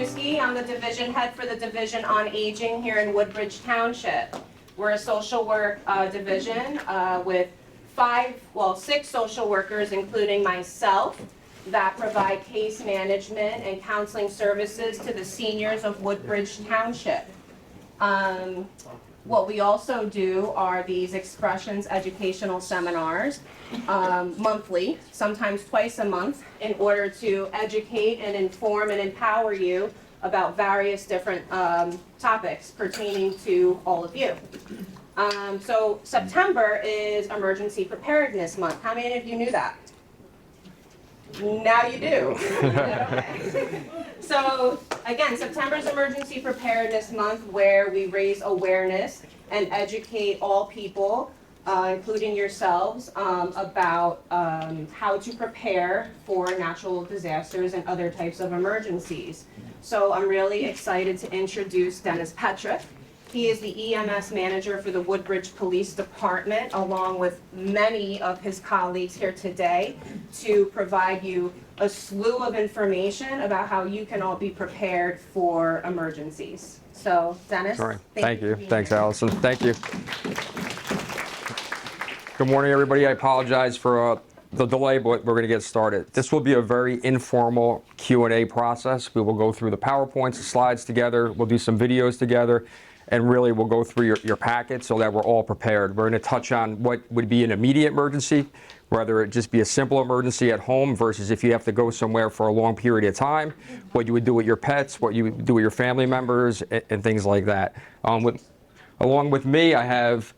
Wisniewski. I'm the division head for the Division on Aging here in Woodbridge Township. We're a social work division with 6 social workers, including myself, that provide case management and counseling services to the seniors of Woodbridge Township. What we also do are these expressions educational seminars monthly, sometimes twice a month, in order to educate and inform and empower you about various different topics pertaining to all of you. So September is Emergency Preparedness Month. How many of you knew that? Now you do. Okay. So again, September is Emergency Preparedness Month, where we raise awareness and educate all people, including yourselves, about how to prepare for natural disasters and other types of emergencies. So I'm really excited to introduce Dennis Petrick. He is the EMS manager for the Woodbridge Police Department, along with many of his colleagues here today, to provide you a slew of information about how you can all be prepared for emergencies. So, Dennis, all right. Thank you. Thanks, Allison. Thank you. Good morning, everybody. I apologize for the delay, but we're going to get started. This will be a very informal Q&A process. We will go through the PowerPoints, the slides together. We'll do some videos together. And really, we'll go through your packet so that we're all prepared. We're going to touch on what would be an immediate emergency, whether it just be a simple emergency at home versus if you have to go somewhere for a long period of time, what you would do with your pets, what you would do with your family members, and things like that. Along with me, I have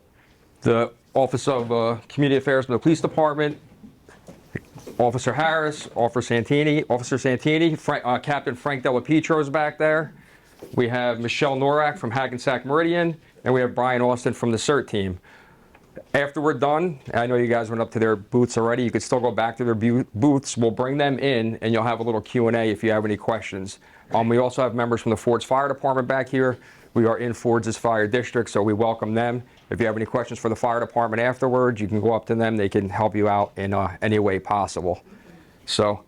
the Office of Community Affairs from the Police Department, Officer Harris, Officer Santini, Captain Frank Della Pietro is back there. We have Michelle Norak from Hackensack Meridian, and we have Brian Austin from the CERT team. After we're done, I know you guys went up to their booths already. You could still go back to their booths. We'll bring them in, and you'll have a little Q&A if you have any questions. We also have members from the Fords Fire Department back here. We are in Fords' fire district, so we welcome them. If you have any questions for the fire department afterwards, you can go up to them. They can help you out in any way possible. So,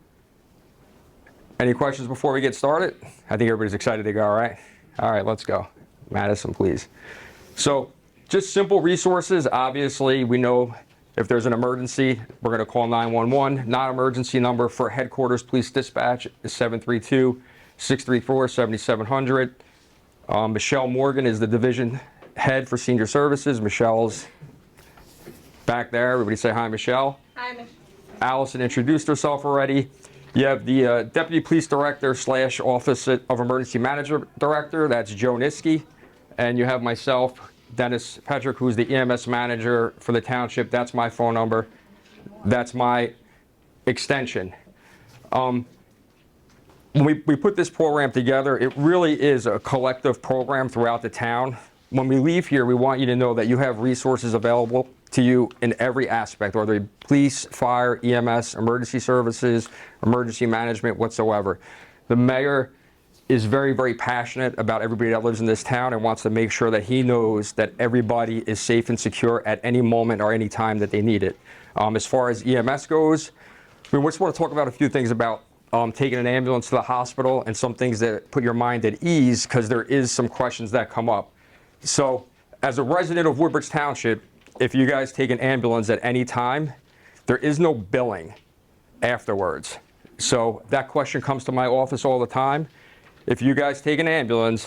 any questions before we get started? I think everybody's excited to go, all right? All right, let's go. Madison, please. So, just simple resources. Obviously, we know if there's an emergency, we're going to call 911. Non-emergency number for headquarters police dispatch is 732-634-7700. Michelle Morgan is the division head for senior services. Michelle's back there. Everybody say hi, Michelle. Hi, Michelle. Allison introduced herself already. You have the Deputy Police Director / Office of Emergency Manager Director, that's Joe Niski. And you have myself, Dennis Petrick, who's the EMS Manager for the township. That's my phone number. That's my extension. When we put this program together, it really is a collective program throughout the town. When we leave here, we want you to know that you have resources available to you in every aspect, whether it be police, fire, EMS, emergency services, emergency management, whatsoever. The mayor is very, very passionate about everybody that lives in this town and wants to make sure that he knows that everybody is safe and secure at any moment or any time that they need it. As far as EMS goes, we just want to talk about a few things about taking an ambulance to the hospital and some things that put your mind at ease, because there is some questions that come up. So, as a resident of Woodbridge Township, if you guys take an ambulance at any time, there is no billing afterwards. So that question comes to my office all the time. If you guys take an ambulance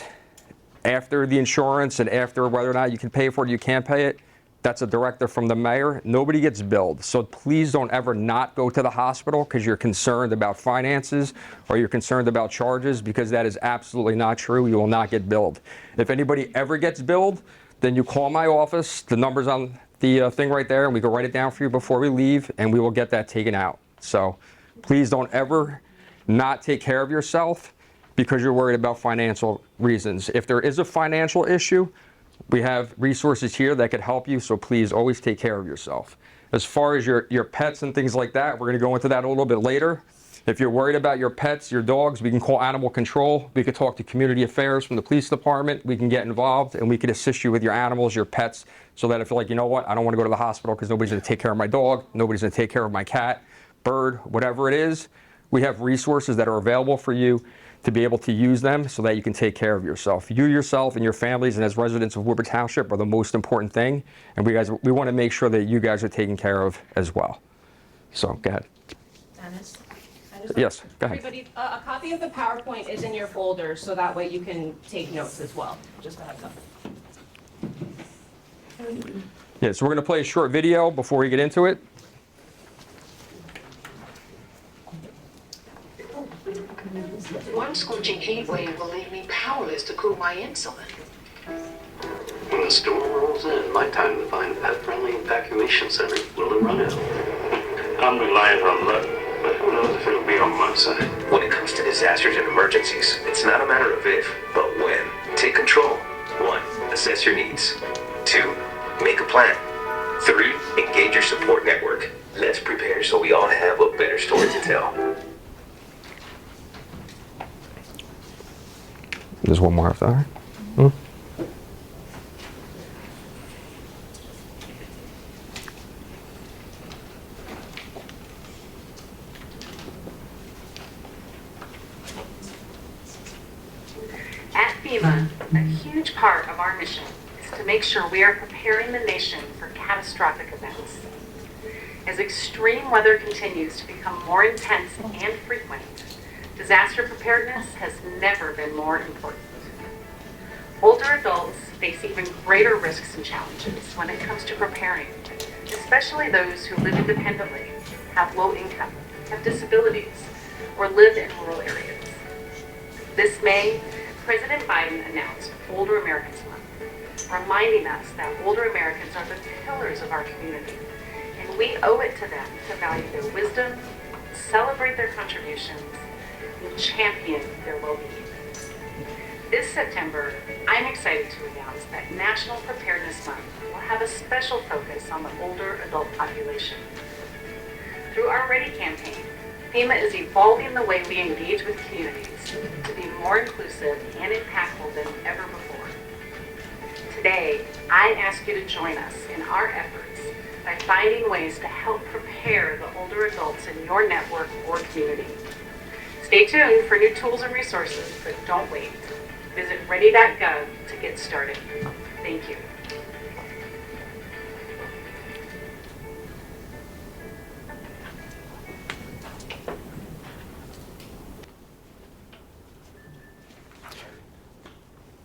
after the insurance and after whether or not you can pay for it or you can't pay it, that's a directive from the mayor. Nobody gets billed. So please don't ever not go to the hospital because you're concerned about finances or you're concerned about charges, because that is absolutely not true. You will not get billed. If anybody ever gets billed, then you call my office. The number's on the thing right there, and we can write it down for you before we leave, and we will get that taken out. So please don't ever not take care of yourself because you're worried about financial reasons. If there is a financial issue, we have resources here that could help you, so please always take care of yourself. As far as your pets and things like that, we're going to go into that a little bit later. If you're worried about your pets, your dogs, we can call animal control. We could talk to community affairs from the police department. We can get involved and we could assist you with your animals, your pets, so that if you're like, you know what, I don't want to go to the hospital because nobody's going to take care of my dog, nobody's going to take care of my cat, bird, whatever it is, we have resources that are available for you to be able to use them so that you can take care of yourself. You yourself and your families and as residents of Woodbridge Township are the most important thing, and we want to make sure that you guys are taken care of as well. So go ahead. Dennis? Yes, go ahead. Everybody, a copy of the PowerPoint is in your folder, so that way you can take notes as well. Just a heads up. Yeah, so we're going to play a short video before we get into it. One scorching heat wave will leave me powerless to cool my insulin. When the storm rolls in, my time to find a pet-friendly evacuation center will run out. I'm relying on luck, but who knows if it'll be on my side. When it comes to disasters and emergencies, it's not a matter of if, but when. Take control. 1. Assess your needs. 2. Make a plan. 3. Engage your support network. Let's prepare so we all have a better story to tell. There's one more after that. At FEMA, a huge part of our mission is to make sure we are preparing the nation for catastrophic events. As extreme weather continues to become more intense and frequent, disaster preparedness has never been more important. Older adults face even greater risks and challenges when it comes to preparing, especially those who live independently, have low income, have disabilities, or live in rural areas. This May, President Biden announced Older Americans Month, reminding us that older Americans are the pillars of our community, and we owe it to them to value their wisdom, celebrate their contributions, and champion their well-being. This September, I'm excited to announce that National Preparedness Month will have a special focus on the older adult population. Through our Ready campaign, FEMA is evolving the way we engage with communities to be more inclusive and impactful than ever before. Today, I ask you to join us in our efforts by finding ways to help prepare the older adults in your network or community. Stay tuned for new tools and resources, but don't wait. Visit ready.gov to get started. Thank you.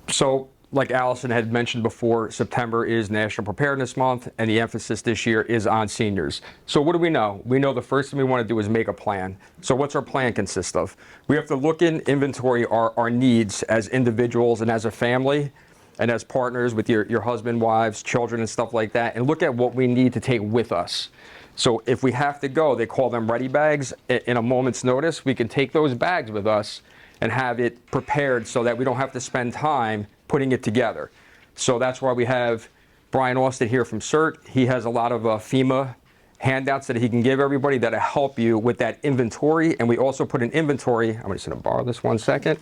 So, like Allison had mentioned before, September is National Preparedness Month, and the emphasis this year is on seniors. So what do we know? We know the first thing we want to do is make a plan. So what's our plan consist of? We have to look in, inventory our needs as individuals and as a family, and as partners with your husband, wives, children, and stuff like that, and look at what we need to take with us. So if we have to go, they call them ready bags. In a moment's notice, we can take those bags with us and have it prepared so that we don't have to spend time putting it together. So that's why we have Brian Austin here from CERT. He has a lot of FEMA handouts that he can give everybody that'll help you with that inventory. And we also put an inventory, I'm just gonna borrow this 1 second,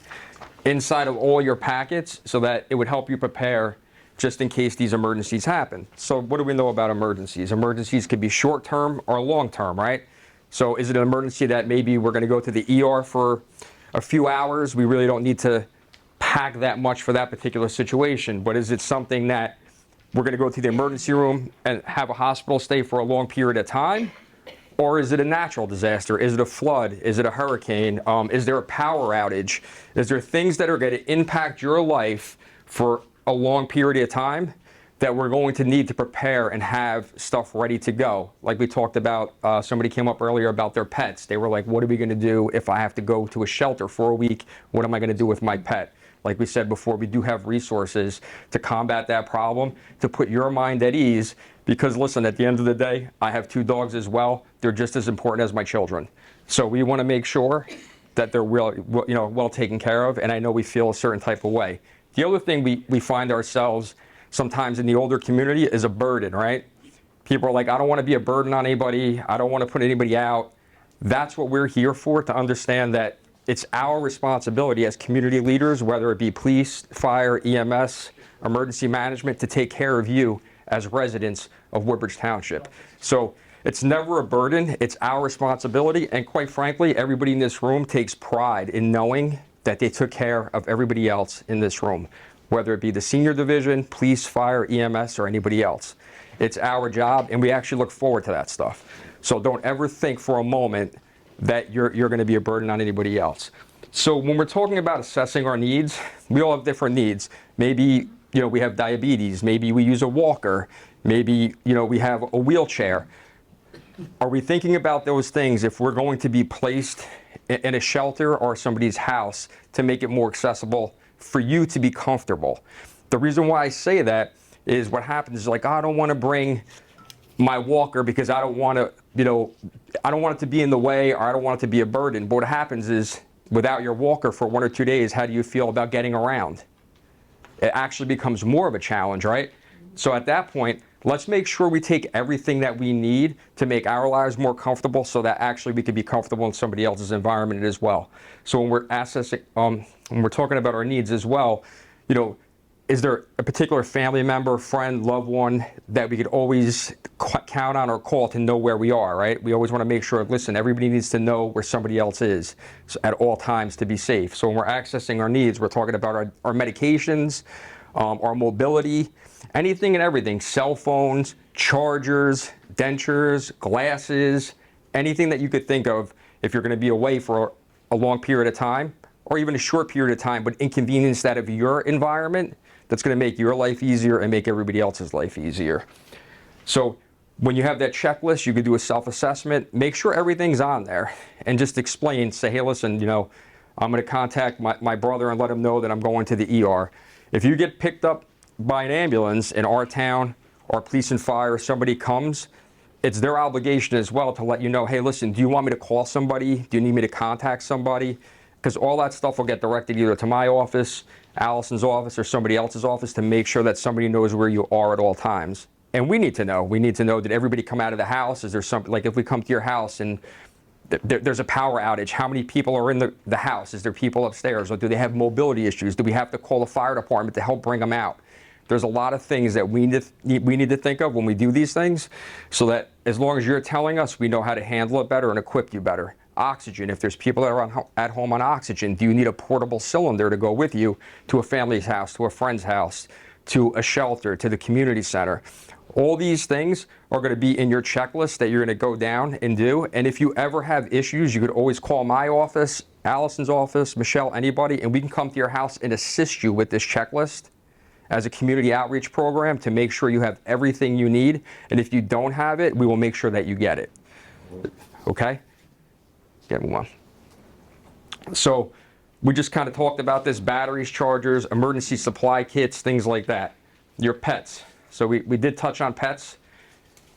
inside of all your packets so that it would help you prepare just in case these emergencies happen. So what do we know about emergencies? Emergencies could be short-term or long-term, right? So is it an emergency that maybe we're gonna go to the ER for a few hours? We really don't need to pack that much for that particular situation. But is it something that we're going to go to the emergency room and have a hospital stay for a long period of time? Or is it a natural disaster? Is it a flood? Is it a hurricane? Is there a power outage? Is there things that are going to impact your life for a long period of time that we're going to need to prepare and have stuff ready to go? Like we talked about, somebody came up earlier about their pets. They were like, what are we going to do if I have to go to a shelter for a week? What am I going to do with my pet? Like we said before, we do have resources to combat that problem, to put your mind at ease, because listen, at the end of the day, I have 2 dogs as well. They're just as important as my children. So we want to make sure that they're well taken care of, and I know we feel a certain type of way. The other thing we find ourselves sometimes in the older community is a burden, right? People are like, I don't want to be a burden on anybody. I don't want to put anybody out. That's what we're here for, to understand that it's our responsibility as community leaders, whether it be police, fire, EMS, emergency management, to take care of you as residents of Woodbridge Township. So it's never a burden, it's our responsibility, and quite frankly, everybody in this room takes pride in knowing that they took care of everybody else in this room, whether it be the senior division, police, fire, EMS, or anybody else. It's our job, and we actually look forward to that stuff. So don't ever think for a moment that you're going to be a burden on anybody else. So when we're talking about assessing our needs, we all have different needs. Maybe, we have diabetes. Maybe we use a walker. Maybe, we have a wheelchair. Are we thinking about those things if we're going to be placed in a shelter or somebody's house to make it more accessible for you to be comfortable? The reason why I say that is what happens is like, I don't want to bring my walker because I don't want to, I don't want it to be in the way, or I don't want it to be a burden. But what happens is without your walker for 1 or 2 days, how do you feel about getting around? It actually becomes more of a challenge, right? So at that point, let's make sure we take everything that we need to make our lives more comfortable so that actually we can be comfortable in somebody else's environment as well. So when we're assessing, when we're talking about our needs as well, is there a particular family member, friend, loved one that we could always count on or call to know where we are, right? We always want to make sure, listen, everybody needs to know where somebody else is at all times to be safe. So when we're accessing our needs, we're talking about our medications, our mobility, anything and everything, cell phones, chargers, dentures, glasses, anything that you could think of if you're going to be away for a long period of time, or even a short period of time, but inconvenience that of your environment, that's going to make your life easier and make everybody else's life easier. So when you have that checklist, you could do a self-assessment, make sure everything's on there, and just explain, say, hey, listen, I'm going to contact my brother and let him know that I'm going to the ER. If you get picked up by an ambulance in our town, or police and fire, somebody comes, it's their obligation as well to let you know, hey, listen, do you want me to call somebody? Do you need me to contact somebody? Because all that stuff will get directed either to my office, Allison's office, or somebody else's office to make sure that somebody knows where you are at all times. And we need to know. We need to know, did everybody come out of the house? Is there something, like if we come to your house and there's a power outage, how many people are in the house? Is there people upstairs? Or do they have mobility issues? Do we have to call the fire department to help bring them out? There's a lot of things that we need to think of when we do these things, so that as long as you're telling us, we know how to handle it better and equip you better. Oxygen, if there's people that are at home on oxygen, do you need a portable cylinder to go with you to a family's house, to a friend's house, to a shelter, to the community center? All these things are going to be in your checklist that you're going to go down and do. And if you ever have issues, you could always call my office, Allison's office, Michelle, anybody, and we can come to your house and assist you with this checklist as a community outreach program to make sure you have everything you need. And if you don't have it, we will make sure that you get it. Okay? Get move on. So we just kind of talked about this: batteries, chargers, emergency supply kits, things like that. Your pets. So we did touch on pets.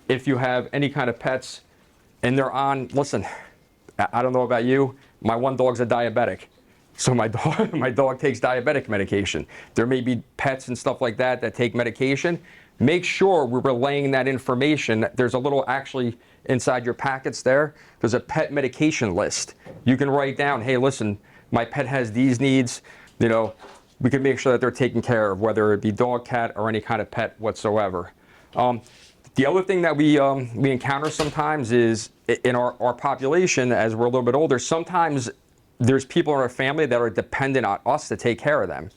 If you have any kind of pets and they're on, listen, I don't know about you, my one dog's a diabetic. So my dog takes diabetic medication. There may be pets and stuff like that take medication. Make sure we're relaying that information. There's a little, actually, inside your packets there's a pet medication list. You can write down, hey, listen, my pet has these needs. We can make sure that they're taken care of, whether it be dog, cat, or any kind of pet whatsoever. The other thing that we encounter sometimes is in our population, as we're a little bit older, sometimes there's people in our family that are dependent on us to take care of them.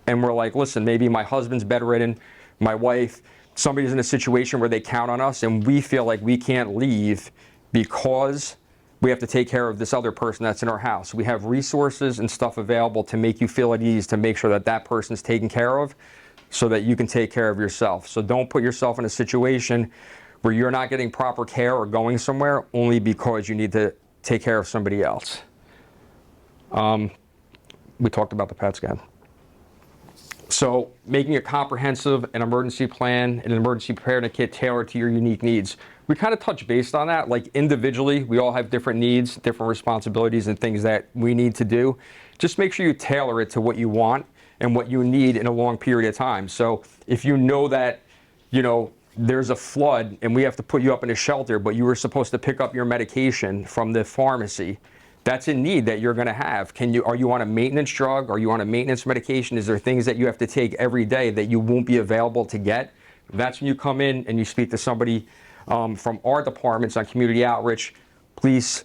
And we're like, listen, maybe my husband's bedridden, my wife, somebody's in a situation where they count on us, and we feel like we can't leave because we have to take care of this other person that's in our house. We have resources and stuff available to make you feel at ease, to make sure that that person's taken care of so that you can take care of yourself. So don't put yourself in a situation where you're not getting proper care or going somewhere only because you need to take care of somebody else. We talked about the pets again. So making a comprehensive an emergency plan, an emergency preparedness kit tailored to your unique needs. We kind of touch based on that. Like individually, we all have different needs, different responsibilities, and things that we need to do. Just make sure you tailor it to what you want and what you need in a long period of time. So if you know that, there's a flood and we have to put you up in a shelter, but you were supposed to pick up your medication from the pharmacy, that's a need that you're going to have. Are you on a maintenance drug? Are you on a maintenance medication? Is there things that you have to take every day that you won't be available to get? That's when you come in and you speak to somebody from our departments on community outreach, police,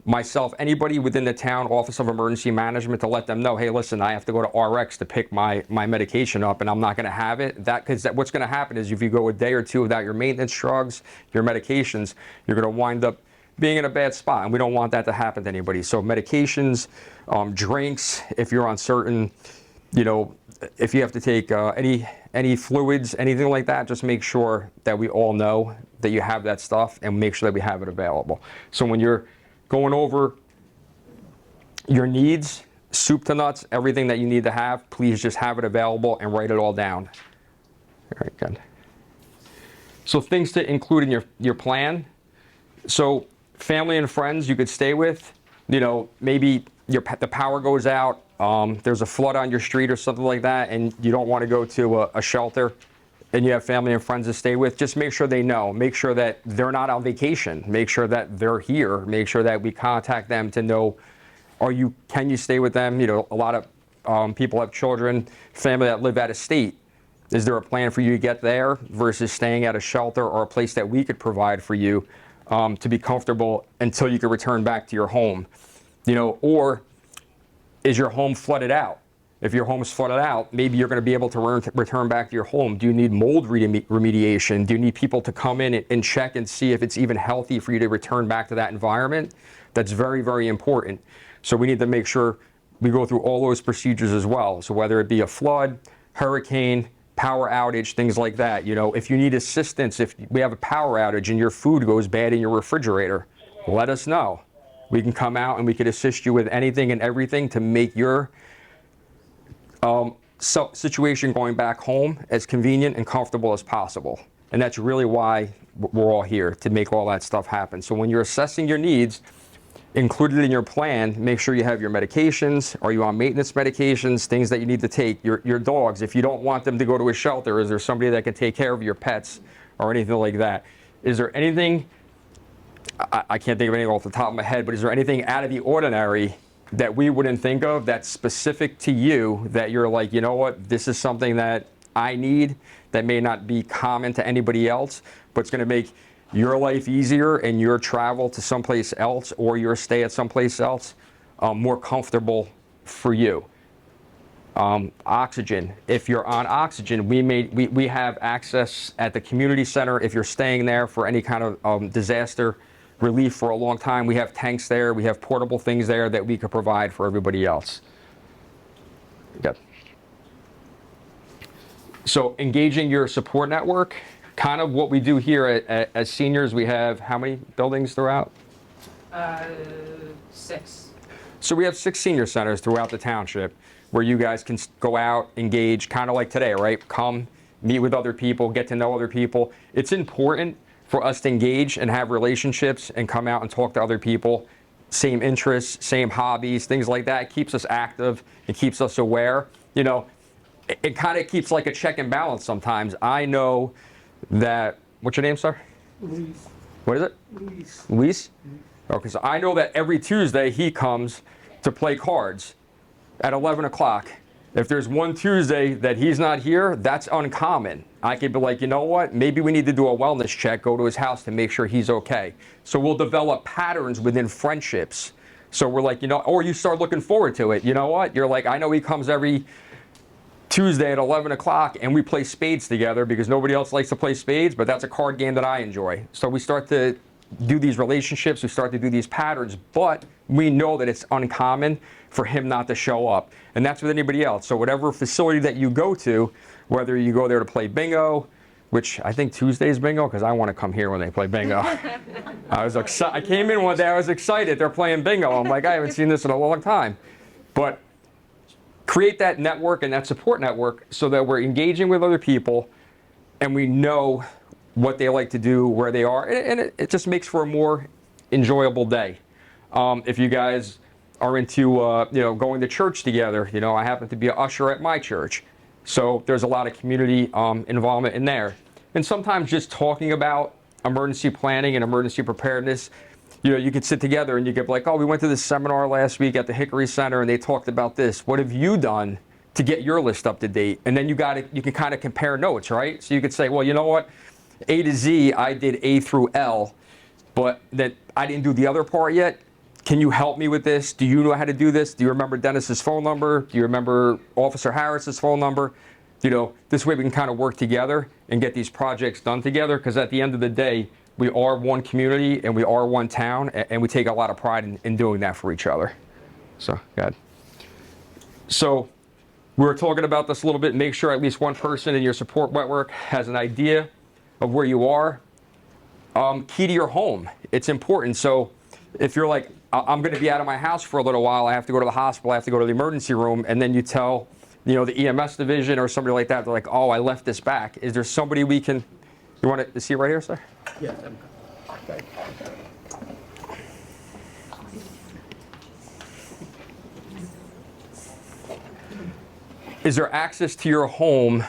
myself, anybody within the town Office of Emergency Management, to let them know, hey, listen, I have to go to RX to pick my medication up and I'm not going to have it. Because what's going to happen is if you go a day or two without your maintenance drugs, your medications, you're going to wind up being in a bad spot, and we don't want that to happen to anybody. So medications, drinks, if you're on certain, if you have to take any fluids, anything like that, just make sure that we all know that you have that stuff and make sure that we have it available. So when you're going over your needs, soup to nuts, everything that you need to have, please just have it available and write it all down. All right, good. So things to include in your plan. So family and friends you could stay with, maybe the power goes out, there's a flood on your street or something like that, and you don't want to go to a shelter, and you have family and friends to stay with, just make sure they know. Make sure that they're not on vacation. Make sure that they're here. Make sure that we contact them to know, can you stay with them? A lot of people have children, family that live out of state. Is there a plan for you to get there versus staying at a shelter or a place that we could provide for you to be comfortable until you can return back to your home? Or is your home flooded out? If your home is flooded out, maybe you're going to be able to return back to your home. Do you need mold remediation? Do you need people to come in and check and see if it's even healthy for you to return back to that environment? That's very, very important. So we need to make sure we go through all those procedures as well. So whether it be a flood, hurricane, power outage, things like that. If you need assistance, if we have a power outage and your food goes bad in your refrigerator, let us know. We can come out and we could assist you with anything and everything to make your situation going back home as convenient and comfortable as possible. And that's really why we're all here, to make all that stuff happen. So when you're assessing your needs, included in your plan, make sure you have your medications. Are you on maintenance medications, things that you need to take? Your dogs, if you don't want them to go to a shelter, is there somebody that can take care of your pets or anything like that? Is there anything, I can't think of anything off the top of my head, but is there anything out of the ordinary that we wouldn't think of that's specific to you that you're like, you know what, this is something that I need that may not be common to anybody else, but it's going to make your life easier and your travel to someplace else or your stay at someplace else more comfortable for you. Oxygen. If you're on oxygen, we have access at the community center. If you're staying there for any kind of disaster relief for a long time, we have tanks there. We have portable things there that we could provide for everybody else. Good. So engaging your support network. Kind of what we do here as seniors, we have how many buildings throughout? 6. So we have 6 senior centers throughout the township where you guys can go out, engage, kind of like today, right? Come, meet with other people, get to know other people. It's important for us to engage and have relationships and come out and talk to other people. Same interests, same hobbies, things like that. It keeps us active. It keeps us aware. It kind of keeps like a check and balance sometimes. I know that, what's your name, sir? Luis. What is it? Luis. Luis? Okay, so I know that every Tuesday he comes to play cards at 11 o'clock. If there's one Tuesday that he's not here, that's uncommon. I could be like, you know what? Maybe we need to do a wellness check, go to his house to make sure he's okay. So we'll develop patterns within friendships. So we're like, or you start looking forward to it. You know what? You're like, I know he comes every Tuesday at 11 o'clock and we play spades together because nobody else likes to play spades, but that's a card game that I enjoy. So we start to do these relationships, we start to do these patterns, but we know that it's uncommon for him not to show up. And that's with anybody else. So whatever facility that you go to, whether you go there to play bingo, which I think Tuesday's bingo, because I want to come here when they play bingo. I came in one day, I was excited, they're playing bingo. I'm like, I haven't seen this in a long time. But create that network and that support network so that we're engaging with other people and we know what they like to do, where they are, and it just makes for a more enjoyable day. If you guys are into going to church together, I happen to be an usher at my church, so there's a lot of community involvement in there. And sometimes just talking about emergency planning and emergency preparedness, you could sit together and you could be like, oh, we went to this seminar last week at the Hickory Center and they talked about this. What have you done to get your list up to date? And then you can kind of compare notes, right? So you could say, well, you know what? A to Z, I did A through L, but that I didn't do the other part yet. can you help me with this? Do you know how to do this? Do you remember Dennis's phone number? Do you remember Officer Harris's phone number? You know, this way we can kind of work together and get these projects done together, because at the end of the day, we are one community and we are one town, and we take a lot of pride in doing that for each other. So, go ahead. So, we were talking about this a little bit. Make sure at least one person in your support network has an idea of where you are. Key to your home. It's important. So, if you're like, I'm going to be out of my house for a little while, I have to go to the hospital, I have to go to the emergency room, and then you tell, you know, the EMS division or somebody like that, they're like, oh, I left this back. Is there somebody we can, you want to see right here, sir? Yeah. Okay. Is there access to your home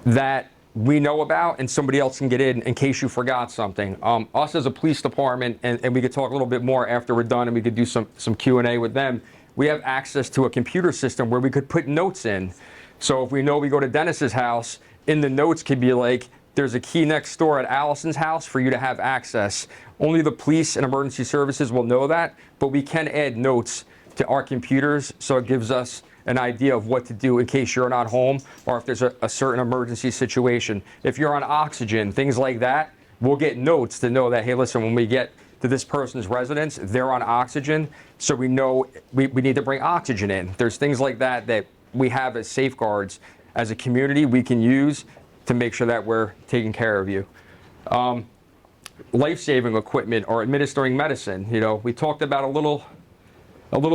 that we know about and somebody else can get in case you forgot something? Us as a police department, and we could talk a little bit more after we're done and we could do some Q&A with them, we have access to a computer system where we could put notes in. So if we know we go to Dennis's house, in the notes could be like, there's a key next door at Allison's house for you to have access. Only the police and emergency services will know that, but we can add notes to our computers, so it gives us an idea of what to do in case you're not home, or if there's a certain emergency situation. If you're on oxygen, things like that, we'll get notes to know that, hey, listen, when we get to this person's residence, they're on oxygen, so we know we need to bring oxygen in. There's things like that that we have as safeguards as a community we can use to make sure that we're taking care of you. Life-saving equipment or administering medicine. You know, we talked about a little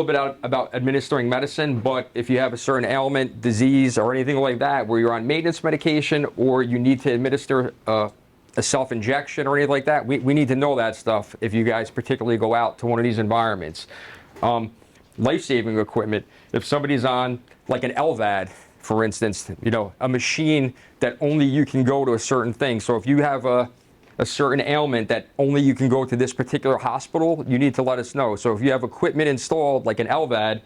bit about administering medicine, but if you have a certain ailment, disease, or anything like that, where you're on maintenance medication or you need to administer a self-injection or anything like that, we need to know that stuff if you guys particularly go out to one of these environments. Life-saving equipment, if somebody's on like an LVAD, for instance, you know, a machine that only you can go to a certain thing. So if you have a certain ailment that only you can go to this particular hospital, you need to let us know. So if you have equipment installed like an LVAD,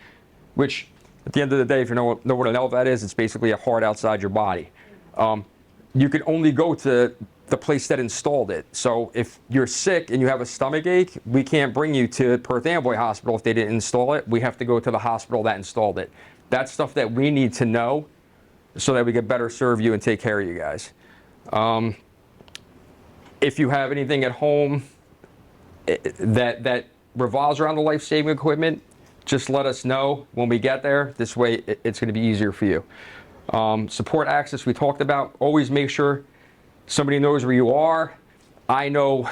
which at the end of the day, if you know what an LVAD is, it's basically a heart outside your body. You can only go to the place that installed it. So if you're sick and you have a stomach ache, we can't bring you to Perth Amboy Hospital if they didn't install it. We have to go to the hospital that installed it. That's stuff that we need to know so that we can better serve you and take care of you guys. If you have anything at home that revolves around the life-saving equipment, just let us know when we get there. This way, it's going to be easier for you. Support access, we talked about. Always make sure somebody knows where you are. I know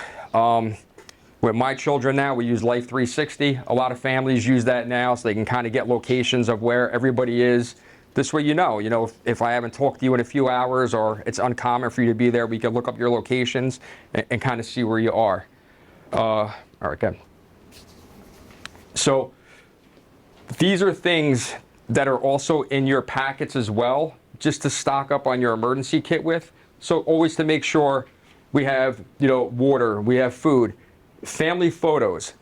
with my children now, we use Life 360. A lot of families use that now, so they can kind of get locations of where everybody is. This way you know, if I haven't talked to you in a few hours or it's uncommon for you to be there, we can look up your locations and kind of see where you are. All right, good. So these are things that are also in your packets as well, just to stock up on your emergency kit with. So always to make sure we have, water, we have food. Family photos.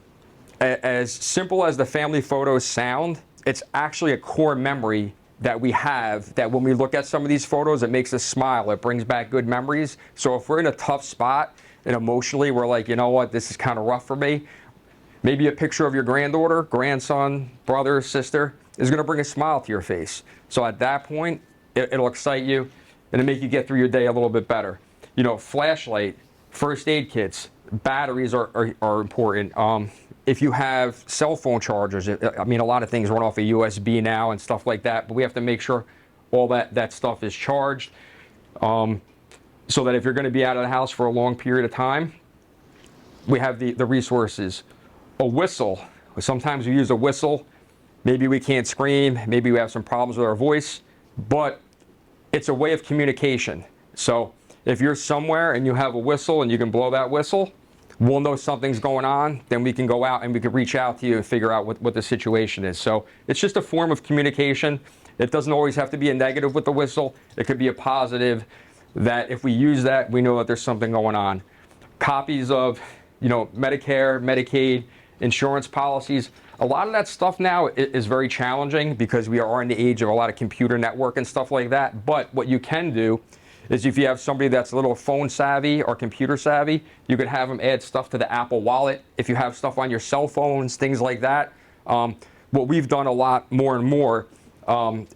As simple as the family photos sound, it's actually a core memory that we have, that when we look at some of these photos, it makes us smile. It brings back good memories. So if we're in a tough spot and emotionally we're like, you know what, this is kind of rough for me, maybe a picture of your granddaughter, grandson, brother, sister is going to bring a smile to your face. So at that point, it'll excite you and it'll make you get through your day a little bit better. Flashlight, first aid kits, batteries are important. If you have cell phone chargers, a lot of things run off a USB now and stuff like that, but we have to make sure all that stuff is charged, so that if you're going to be out of the house for a long period of time, we have the resources. A whistle. Sometimes we use a whistle. Maybe we can't scream. Maybe we have some problems with our voice, but it's a way of communication. So if you're somewhere and you have a whistle and you can blow that whistle, we'll know something's going on, then we can go out and we can reach out to you and figure out what the situation is. So it's just a form of communication. It doesn't always have to be a negative with the whistle. It could be a positive, that if we use that, we know that there's something going on. Copies of, Medicare, Medicaid, insurance policies. A lot of that stuff now is very challenging because we are in the age of a lot of computer network and stuff like that. But what you can do is if you have somebody that's a little phone savvy or computer savvy, you could have them add stuff to the Apple Wallet. If you have stuff on your cell phones, things like that. What we've done a lot more and more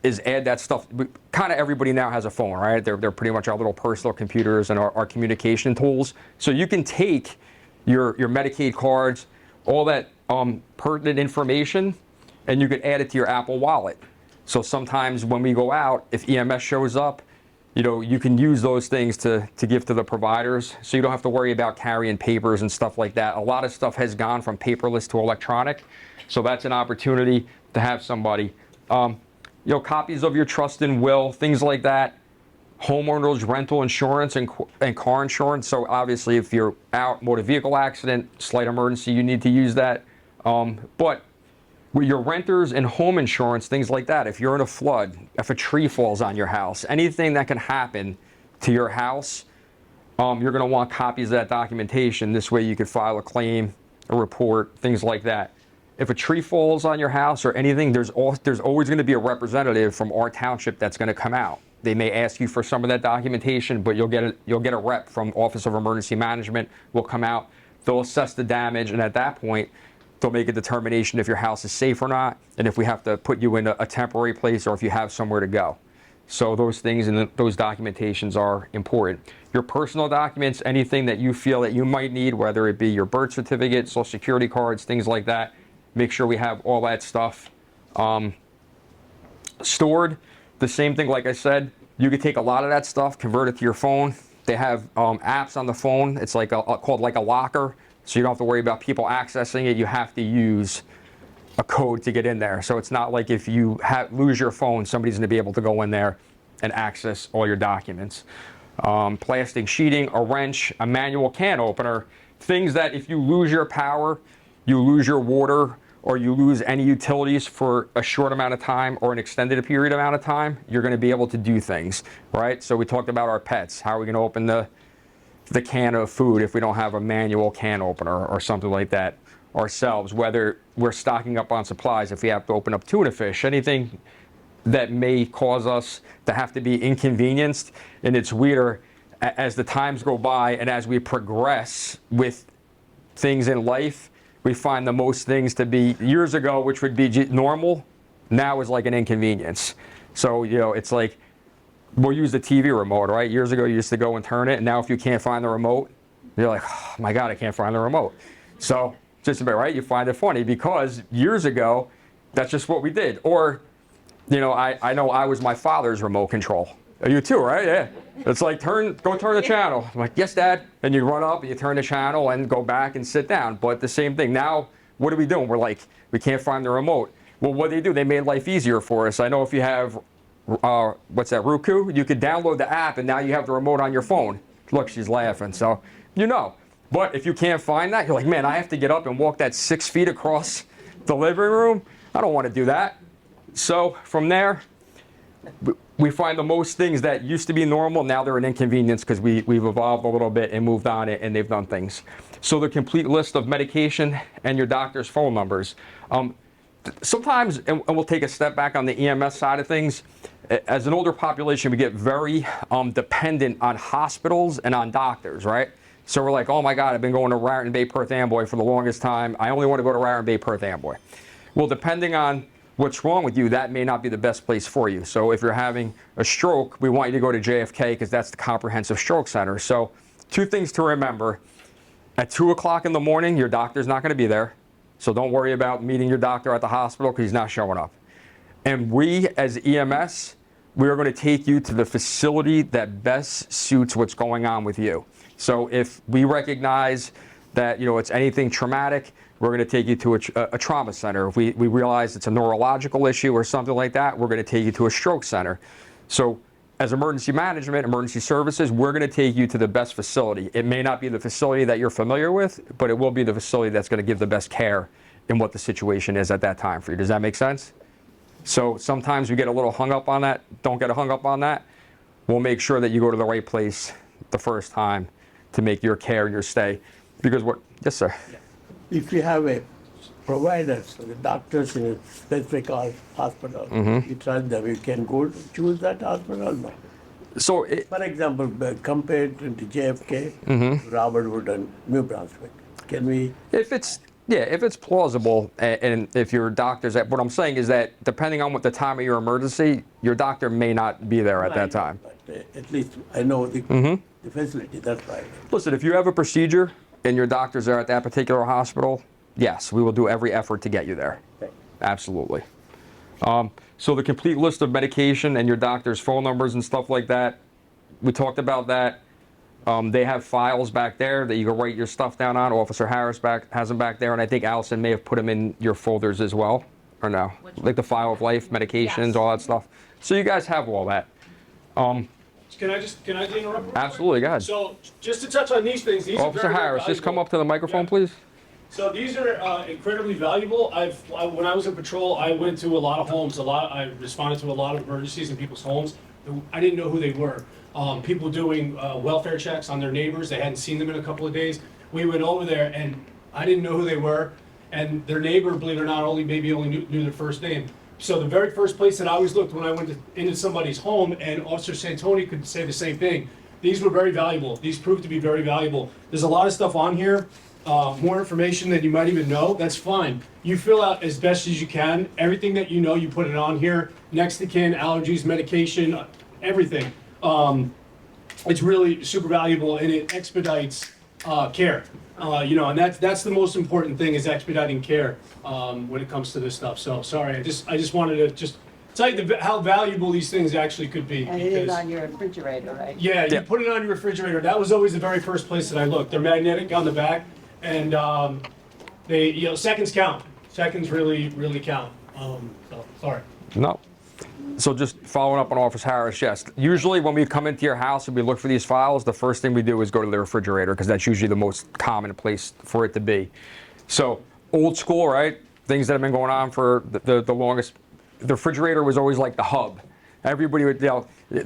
is add that stuff. Kind of everybody now has a phone, right? They're pretty much our little personal computers and our communication tools. So you can take your Medicaid cards, all that pertinent information, and you could add it to your Apple Wallet. So sometimes when we go out, if EMS shows up, you know, you can use those things to give to the providers, so you don't have to worry about carrying papers and stuff like that. A lot of stuff has gone from paperless to electronic, so that's an opportunity to have somebody. You know, copies of your trust and will, things like that. Homeowners rental insurance and car insurance. So obviously, if you're out, motor vehicle accident, slight emergency, you need to use that. But with your renters and home insurance, things like that, if you're in a flood, if a tree falls on your house, anything that can happen to your house, you're going to want copies of that documentation. This way you could file a claim, a report, things like that. If a tree falls on your house or anything, there's always going to be a representative from our township that's going to come out. They may ask you for some of that documentation, but you'll get a rep from Office of Emergency Management will come out. They'll assess the damage, and at that point, they'll make a determination if your house is safe or not, and if we have to put you in a temporary place or if you have somewhere to go. So those things and those documentations are important. Your personal documents, anything that you feel that you might need, whether it be your birth certificate, social security cards, things like that, make sure we have all that stuff stored. The same thing, like I said, you could take a lot of that stuff, convert it to your phone. They have apps on the phone. It's like called like a locker. So you don't have to worry about people accessing it. You have to use a code to get in there. So it's not like if you lose your phone, somebody's going to be able to go in there and access all your documents. Plastic sheeting, a wrench, a manual can opener, things that if you lose your power, you lose your water, or you lose any utilities for a short amount of time or an extended period amount of time, you're going to be able to do things, right? So we talked about our pets. How are we going to open the can of food if we don't have a manual can opener or something like that ourselves? Whether we're stocking up on supplies, if we have to open up tuna fish, anything that may cause us to have to be inconvenienced. And it's weirder as the times go by and as we progress with things in life, we find the most things to be years ago, which would be normal, now is like an inconvenience. So, you know, it's like, we'll use the TV remote, right? Years ago, you used to go and turn it, and now if you can't find the remote, you're like, oh my God, I can't find the remote. So, just a bit, right? You find it funny because years ago, that's just what we did. Or, you know I was my father's remote control. You too, right? Yeah. It's like, go turn the channel. I'm like, yes, Dad. And you run up and you turn the channel and go back and sit down. But the same thing. Now, what are we doing? We're like, we can't find the remote. Well, what do? They made life easier for us. I know if you have, what's that, Roku? You could download the app and now you have the remote on your phone. Look, she's laughing. So, you know. But if you can't find that, you're like, man, I have to get up and walk that 6 feet across the living room. I don't want to do that. So from there, we find the most things that used to be normal, now they're an inconvenience because we've evolved a little bit and moved on and they've done things. So the complete list of medication and your doctor's phone numbers. Sometimes, and we'll take a step back on the EMS side of things, as an older population, we get very dependent on hospitals and on doctors, right? So we're like, oh my God, I've been going to Raritan Bay Perth Amboy for the longest time. I only want to go to Raritan Bay Perth Amboy. Well, depending on what's wrong with you, that may not be the best place for you. So if you're having a stroke, we want you to go to JFK because that's the comprehensive stroke center. So 2 things to remember. At 2 o'clock in the morning, your doctor's not going to be there. So don't worry about meeting your doctor at the hospital because he's not showing up. And we, as EMS, we are going to take you to the facility that best suits what's going on with you. So if we recognize that, you know, it's anything traumatic, we're going to take you to a trauma center. If we realize it's a neurological issue or something like that, we're going to take you to a stroke center. So as emergency management, emergency services, we're going to take you to the best facility. It may not be the facility that you're familiar with, but it will be the facility that's going to give the best care in what the situation is at that time for you. Does that make sense? So sometimes we get a little hung up on that. Don't get hung up on that. We'll make sure that you go to the right place the first time to make your care and your stay. Because what? Yes, sir. If you have a provider, so the doctors in a specific hospital, you trust them, you can go choose that hospital? No. So, For example, compared to JFK, Robert Wood and New Brunswick, can we? if it's plausible, and if your doctor's what I'm saying is that depending on what the time of your emergency, your doctor may not be there at that time. But, at least I know the facility. That's right. Listen, if you have a procedure and your doctor's there at that particular hospital, yes, we will do every effort to get you there. Okay. Absolutely. So the complete list of medication and your doctor's phone numbers and stuff like that, we talked about that. They have files back there that you can write your stuff down on. Officer Harris has them back there, and I think Allison may have put them in your folders as well, or no? Like the file of life, medications, Yes. all that stuff. So you guys have all that. Can I interrupt? Absolutely, go ahead. So, just to touch on these things, these are Officer very, very Harris, just come valuable. up to the microphone, Yeah. please. So these are incredibly valuable. When I was in patrol, I went to a lot of homes. I responded to a lot of emergencies in people's homes. I didn't know who they were. People doing welfare checks on their neighbors. They hadn't seen them in a couple of days. We went over there, and I didn't know who they were. And their neighbor, believe it or not, only knew their first name. So the very first place that I always looked when I went into somebody's home, and Officer Santoni could say the same thing. These were very valuable. These proved to be very valuable. There's a lot of stuff on here. More information than you might even know, that's fine. You fill out as best as you can. Everything that you know, you put it on here. Next to kin, allergies, medication, everything. It's really super valuable, and it expedites care. And that's the most important thing, is expediting care when it comes to this stuff. So sorry, I just wanted to just tell you how valuable these things actually could be. And it is on your refrigerator, right? Yeah, you put it on your refrigerator. That was always the very first place that I looked. They're magnetic on the back, and seconds count. Seconds really count. So sorry. No. So just following up on Officer Harris, yes. Usually when we come into your house and we look for these files, the first thing we do is go to the refrigerator, because that's usually the most common place for it to be. So old school, right? Things that have been going on for the longest. The refrigerator was always like the hub. Everybody would,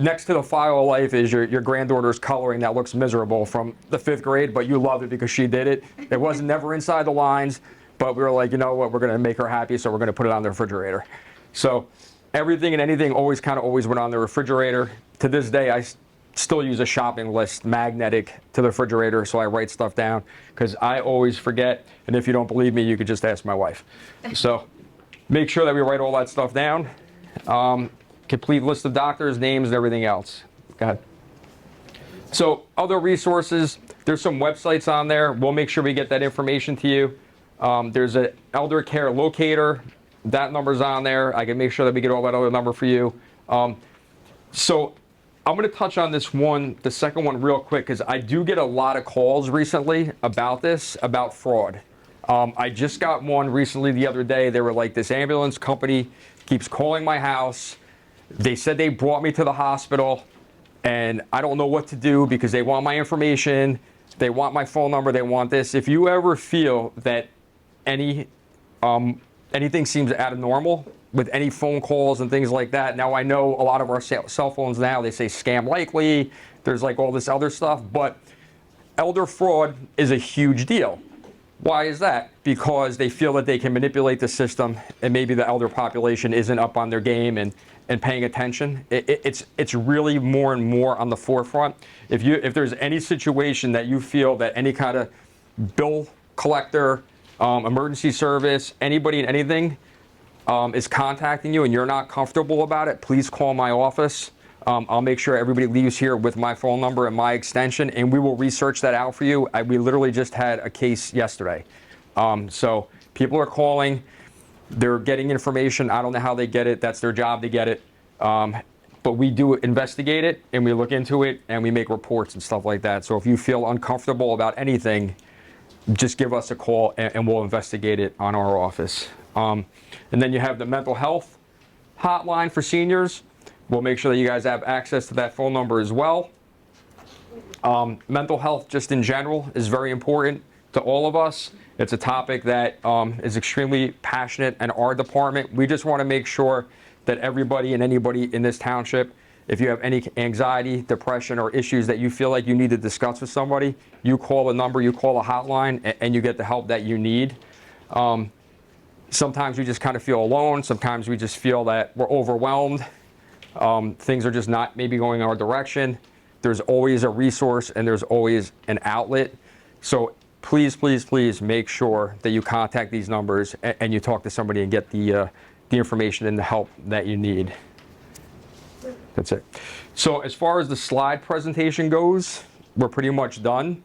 next to the file of life is your granddaughter's coloring that looks miserable from the 5th grade, but you loved it because she did it. It wasn't never inside the lines, but we were like, you know what, we're going to make her happy, so we're going to put it on the refrigerator. So everything and anything always went on the refrigerator. To this day, I still use a shopping list magnetic to the refrigerator, so I write stuff down, because I always forget, and if you don't believe me, you could just ask my wife. So make sure that we write all that stuff down. Complete list of doctors, names, and everything else. Go ahead. So other resources, there's some websites on there. We'll make sure we get that information to you. There's an elder care locator. That number's on there. I can make sure that we get all that other number for you. So I'm going to touch on this one, the second one, real quick, because I do get a lot of calls recently about this, about fraud. I just got one recently the other day. They were like, this ambulance company keeps calling my house. They said they brought me to the hospital, and I don't know what to do because they want my information. They want my phone number. They want this. If you ever feel that anything seems out of normal with any phone calls and things like that. Now, I know a lot of our cell phones now, they say scam likely. There's like all this other stuff, but elder fraud is a huge deal. Why is that? Because they feel that they can manipulate the system, and maybe the elder population isn't up on their game and paying attention. It's really more and more on the forefront. If there's any situation that you feel that any kind of bill collector, emergency service, anybody and anything is contacting you and you're not comfortable about it, please call my office. I'll make sure everybody leaves here with my phone number and my extension, and we will research that out for you. We literally just had a case yesterday. So people are calling, they're getting information. I don't know how they get it. That's their job to get it. But we do investigate it, and we look into it, and we make reports and stuff like that. So if you feel uncomfortable about anything, just give us a call, and we'll investigate it on our office. And then you have the mental health hotline for seniors. We'll make sure that you guys have access to that phone number as well. Mental health, just in general, is very important to all of us. It's a topic that is extremely passionate in our department. We just want to make sure that everybody and anybody in this township, if you have any anxiety, depression, or issues that you feel like you need to discuss with somebody, you call the number, you call a hotline, and you get the help that you need. Sometimes we just kind of feel alone. Sometimes we just feel that we're overwhelmed. things are just not maybe going our direction, there's always a resource and there's always an outlet. So please, please, please make sure that you contact these numbers and you talk to somebody and get the information and the help that you need. That's it. So as far as the slide presentation goes, we're pretty much done.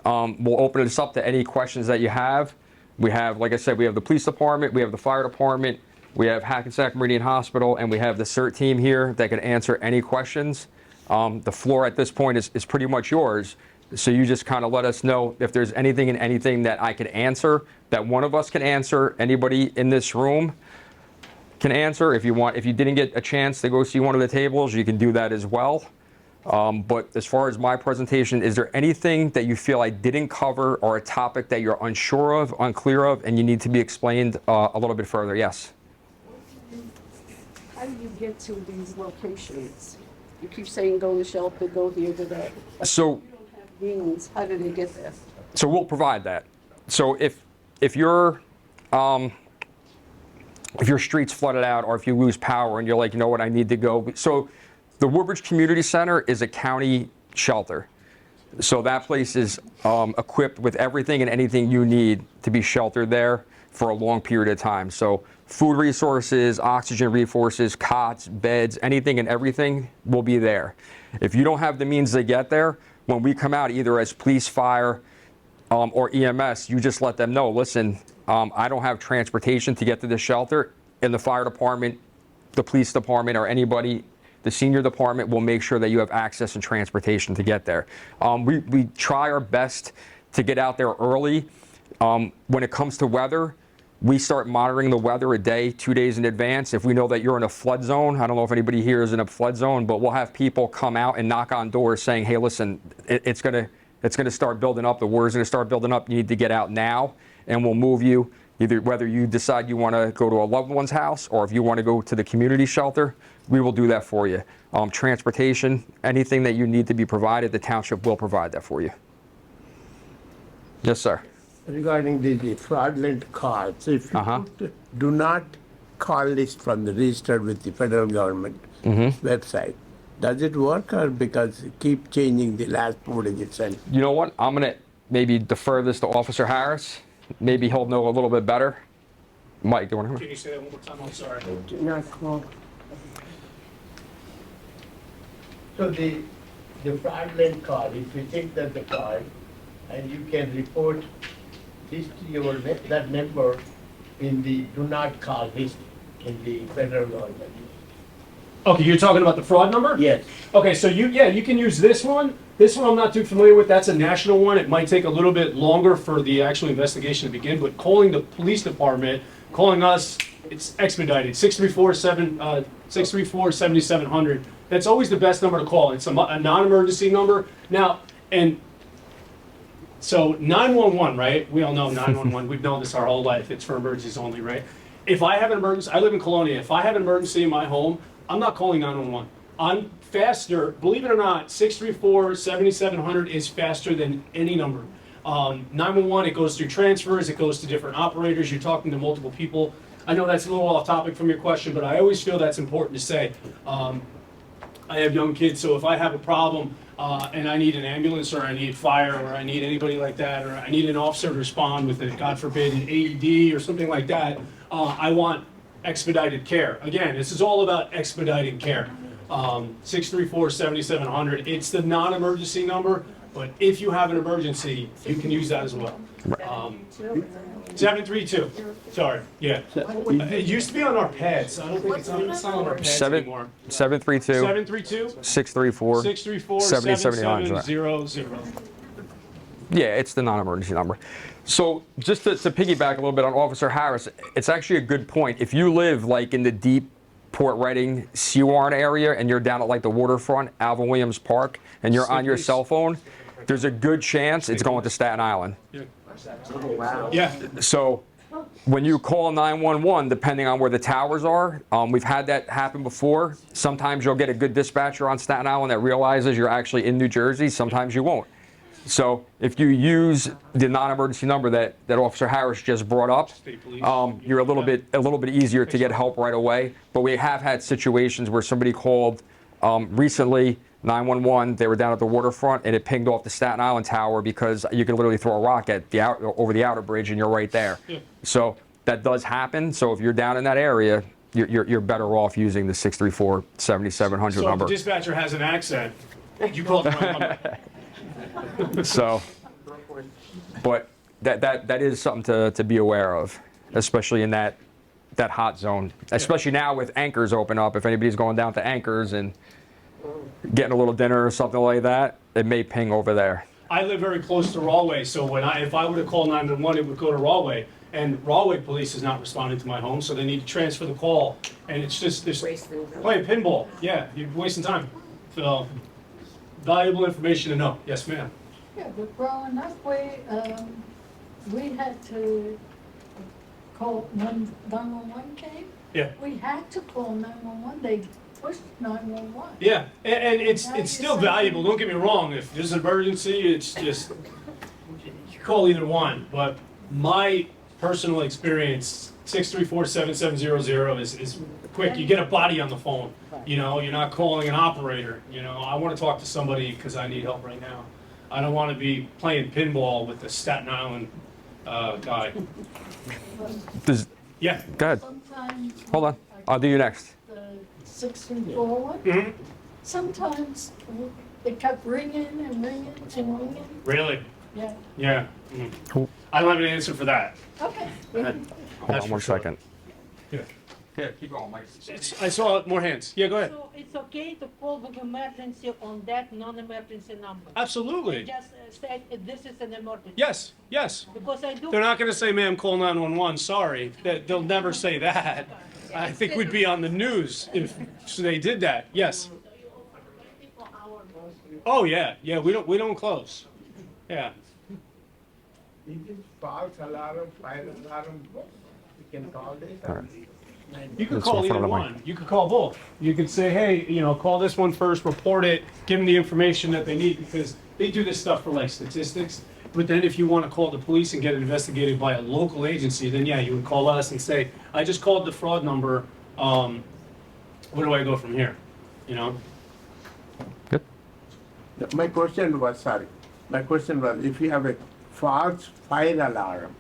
We'll open this up to any questions that you have. We have, like I said, we have the police department, we have the fire department, we have Hackensack Meridian Hospital, and we have the CERT team here that can answer any questions. The floor at this point is pretty much yours. So you just kind of let us know if there's anything and anything that I could answer, that one of us can answer, anybody in this room can answer. If you want, if you didn't get a chance to go see one of the tables, you can do that as well. But as far as my presentation, is there anything that you feel I didn't cover or a topic that you're unsure of, unclear of, and you need to be explained a little bit further? Yes? How do you get to these locations? You keep saying go to shelter, go here, go there. So, Means, how do they get there? so we'll provide that. So if your street's flooded out, or if you lose power and you're like, you know what, I need to go. So the Woodbridge Community Center is a county shelter. So that place is equipped with everything and anything you need to be sheltered there for a long period of time. So food resources, oxygen resources, cots, beds, anything and everything will be there. If you don't have the means to get there, when we come out either as police, fire, or EMS, you just let them know, listen, I don't have transportation to get to the shelter, and the fire department, the police department, or anybody, the senior department will make sure that you have access and transportation to get there. We try our best to get out there early. When it comes to weather, we start monitoring the weather a day, 2 days in advance. If we know that you're in a flood zone, I don't know if anybody here is in a flood zone, but we'll have people come out and knock on doors saying, hey, listen, it's gonna start building up, the water's gonna start building up, you need to get out now, and we'll move you, either whether you decide you wanna go to a loved one's house, or if you wanna go to the community shelter, we will do that for you. Transportation, anything that you need to be provided, the township will provide that for you. Yes, sir. Regarding the fraudulent cards, if you put do not call list from the registered with the federal government website, does it work, or because it keep changing the last 4 digits? And You know what? I'm gonna maybe defer this to Officer Harris. Maybe he'll know a little bit better. Mike, do you want to? Can you say that one more time? I'm sorry. Do not call. so the fraudulent card, if you take that the card, and you can report this to your that number in the do not call list in the federal government. Okay, you're talking about the fraud number? Yes. Okay, so you can use this one. This one I'm not too familiar with. That's a national one. It might take a little bit longer for the actual investigation to begin, but calling the police department, calling us, it's expedited. 634-7700. That's always the best number to call. It's a non-emergency number. Now, and so 911, right? We all know 911. We've known this our whole life. It's for emergencies only, right? If I have an emergency, I live in Colonia. If I have an emergency in my home, I'm not calling 911. I'm faster, believe it or not, 634-7700 is faster than any number. 911, it goes through transfers, it goes to different operators, you're talking to multiple people. I know that's a little off topic from your question, but I always feel that's important to say. I have young kids, so if I have a problem and I need an ambulance, or I need fire, or I need anybody like that, or I need an officer to respond with, God forbid, an AED or something like that, I want expedited care. Again, this is all about expedited care. 634-7700, it's the non-emergency number, but if you have an emergency, you can use that as well. 732, sorry, yeah. It used to be on our pads. I don't think it's on our pads anymore. 732 634 634 7700. Yeah, it's the non-emergency number. So just to piggyback a little bit on Officer Harris, it's actually a good point. If you live like in the deep Port Reading, Seward area, and you're down at like the waterfront, Alvin Williams Park, and you're on your cell phone, there's a good chance it's going to Staten Island. Yeah. So when you call 911, depending on where the towers are, we've had that happen before. Sometimes you'll get a good dispatcher on Staten Island that realizes you're actually in New Jersey. Sometimes you won't. So if you use the non-emergency number that Officer Harris just brought up, State police. you're a little bit easier to get help right away. But we have had situations where somebody called recently 911. They were down at the waterfront and it pinged off the Staten Island tower because you can literally throw a rock at over the outer bridge and you're right there. Yeah. So that does happen. So if you're down in that area, you're better off using the 634-7700 So if number. the dispatcher has an accent, you call the wrong number. So, but that is something to be aware of, especially in that hot zone. Especially now with Anchors open up. If anybody's going down to Anchors and getting a little dinner or something like that, it may ping over there. I live very close to Rahway, so if I were to call 911, it would go to Rahway. And Rahway police is not responding to my home, so they need to transfer the call. And it's just playing pinball. Yeah, you're wasting time. So, valuable information to know. Yes, ma'am. Yeah, but growing up, we had to call when 911 came. Yeah. We had to call 911. They pushed 911. Yeah, and it's still valuable. Don't get me wrong. If there's an emergency, it's just you call either one. But my personal experience, 634-7700 is quick. You get a body on the phone. You know, you're not calling an operator. You know, I want to talk to somebody because I need help right now. I don't want to be playing pinball with the Staten Island guy. Yeah. Go ahead. Sometimes Hold on. I'll do you next. the 634 one. Mhm. Sometimes it kept ringing and ringing and ringing. Really? Yeah. Yeah. Mhm. I don't have an answer for that. Okay. Hold That's on for one sure. second. Yeah. Yeah, keep going, Mike. I saw more hands. Yeah, go ahead. So it's okay to call with emergency on that non-emergency number? Absolutely. Just say this is an emergency? Yes, yes. Because I do. They're not going to say, ma'am, call 911, sorry. They'll never say that. I think we'd be on the news if they did that. Yes. Oh, yeah, yeah, we don't close. Yeah. Is it false alarm, fire alarm? You can call this. You could That's call in front either of the one. You could call both. You could say, hey, call this one first, report it, give them the information that they need, because they do this stuff for like statistics. But then if you want to call the police and get it investigated by a local agency, then yeah, you would call us and say, I just called the fraud number. Where do I go from here? You know? Good. My question was, if you have a false fire alarm.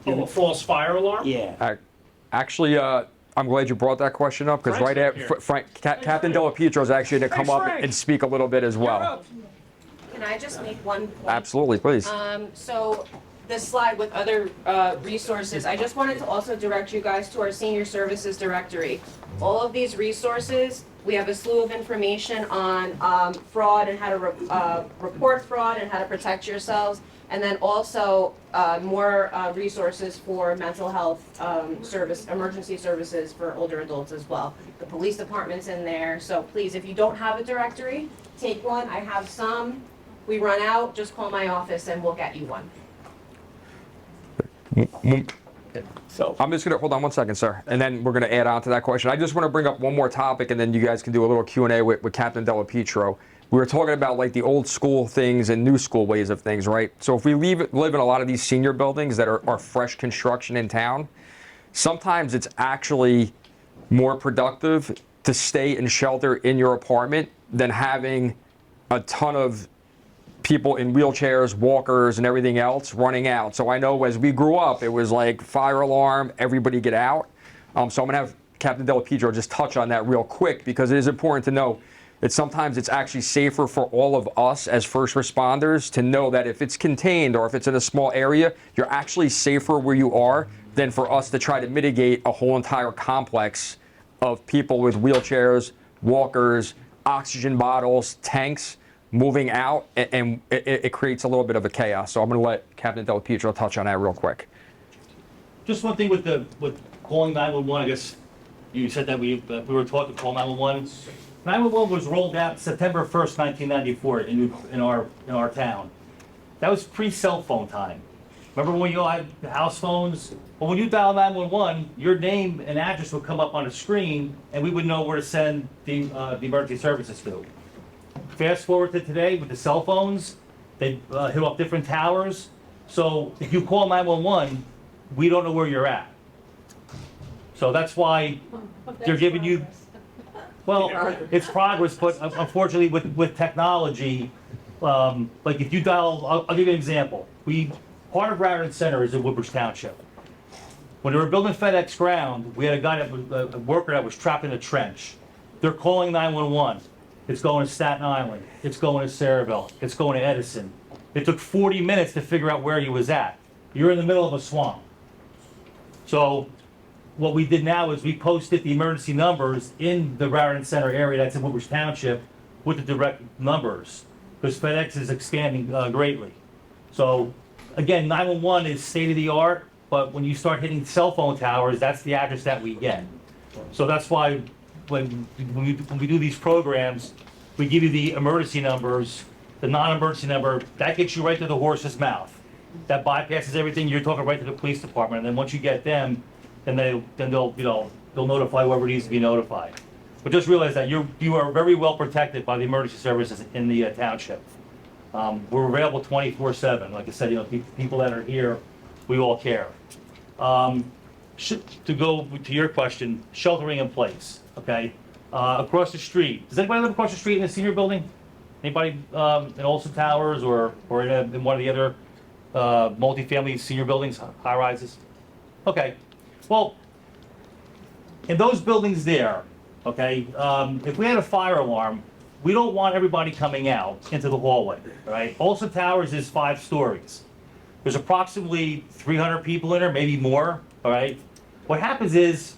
Oh, a false fire alarm? Yeah. Actually, I'm glad you brought that question up because Frank's right up here. at Captain Della Pietro is actually going to come Thanks, up Frank. and speak a little bit as You're well. up. Can I just make one point? Absolutely, please. So this slide with other resources, I just wanted to also direct you guys to our senior services directory. All of these resources, we have a slew of information on fraud and how to report fraud and how to protect yourselves. And then also more resources for mental health emergency services for older adults as well. The police department's in there, so please, if you don't have a directory, take one. I have some. We run out, just call my office and we'll get you one. So I'm just going to hold on one second, sir, and then we're going to add on to that question. I just want to bring up one more topic, and then you guys can do a little Q&A with Captain Della Pietro. We were talking about like the old school things and new school ways of things, right? So if we live in a lot of these senior buildings that are fresh construction in town, sometimes it's actually more productive to stay in shelter in your apartment than having a ton of people in wheelchairs, walkers, and everything else running out. So I know as we grew up, it was like fire alarm, everybody get out. So I'm gonna have Captain Della Pietro just touch on that real quick because it is important to know that sometimes it's actually safer for all of us as first responders to know that if it's contained or if it's in a small area, you're actually safer where you are than for us to try to mitigate a whole entire complex of people with wheelchairs, walkers, oxygen bottles, tanks moving out, and it creates a little bit of a chaos. So I'm going to let Captain Della Pietro touch on that real quick. Just one thing with calling 911, I guess you said that we were taught to call 911. 911 was rolled out September 1st, 1994 in our town. That was pre-cell phone time. Remember when you all had house phones? Well, when you dial 911, your name and address would come up on a screen, and we would know where to send the emergency services to. Fast forward to today with the cell phones, They hit off different towers. So if you call 911, we don't know where you're at. So that's why they're giving you, well, it's progress, but unfortunately with technology, like if you dial, I'll give you an example. Part of Raritan Center is in Woodbridge Township. When they were building FedEx Ground, we had a guy a worker that was trapped in a trench. They're calling 911. It's going to Staten Island. It's going to Saraville. It's going to Edison. It took 40 minutes to figure out where he was at. You're in the middle of a swamp. So what we did now is we posted the emergency numbers in the Raritan Center area that's in Woodbridge Township with the direct numbers, because FedEx is expanding greatly. So again, 911 is state of the art, but when you start hitting cell phone towers, that's the address that we get. So that's why when we do these programs, we give you the emergency numbers, the non-emergency number, that gets you right to the horse's mouth. That bypasses everything, you're talking right to the police department, and then once you get them, then they'll notify whoever needs to be notified. But just realize that you are very well protected by the emergency services in the township. We're available 24/7. Like I said, people that are here, we all care. To go to your question, sheltering in place, okay? Across the street, does anybody live across the street in the senior building? Anybody in Olson Towers or in one of the other multifamily senior buildings, high rises? Okay, well, in those buildings there, okay, if we had a fire alarm, we don't want everybody coming out into the hallway, right? Olson Towers is 5 stories. There's approximately 300 people in there, maybe more, all right? What happens is,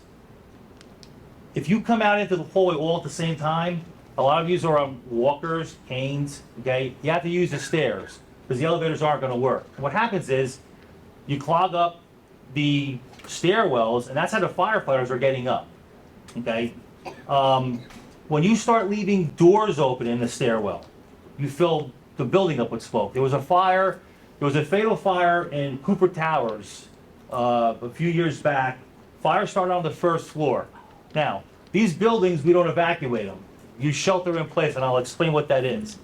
if you come out into the hallway all at the same time, a lot of you are on walkers, canes, okay? You have to use the stairs, because the elevators aren't gonna work. What happens is, you clog up the stairwells, and that's how the firefighters are getting up, okay? When you start leaving doors open in the stairwell, you fill the building up with smoke. There was a fatal fire in Cooper Towers a few years back. Fire started on the first floor. Now, these buildings, we don't evacuate them. You shelter in place, and I'll explain what that is.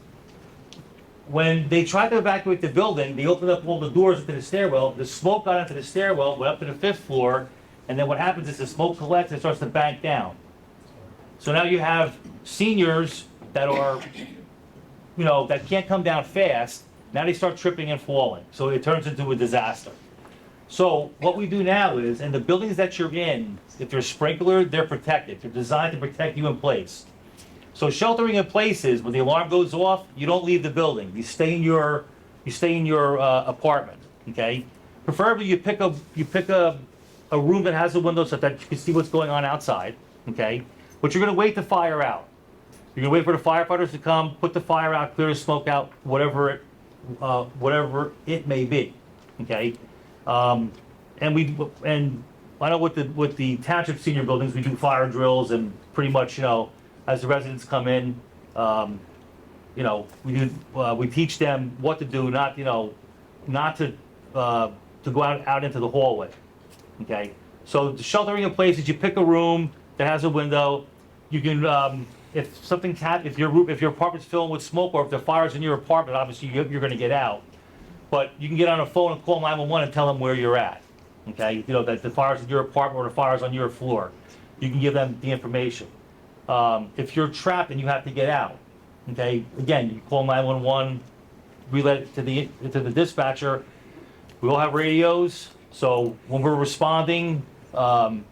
When they tried to evacuate the building, they opened up all the doors into the stairwell. The smoke got into the stairwell, went up to the 5th floor, and then what happens is the smoke collects and starts to bank down. So now you have seniors that are, that can't come down fast. Now they start tripping and falling. So it turns into a disaster. So what we do now is, in the buildings that you're in, if they're sprinklered, they're protected. They're designed to protect you in place. So sheltering in place is, when the alarm goes off, you don't leave the building. You stay in your apartment, okay? Preferably you pick a room that has a window so that you can see what's going on outside, okay? But you're gonna wait the fire out. You're gonna wait for the firefighters to come, put the fire out, clear the smoke out, whatever it may be, okay? And I know with the township senior buildings, we do fire drills, and pretty much, as the residents come in, we teach them what to do, not to go out into the hallway, okay? So the sheltering in place is, you pick a room that has a window. You can, if your apartment's filled with smoke, or if the fire's in your apartment, obviously you're going to get out. But you can get on a phone and call 911 and tell them where you're at. Okay, that the fire's in your apartment or the fire's on your floor. You can give them the information. If you're trapped and you have to get out, okay, again, you call 911, relay it to the dispatcher. We all have radios, so when we're responding, there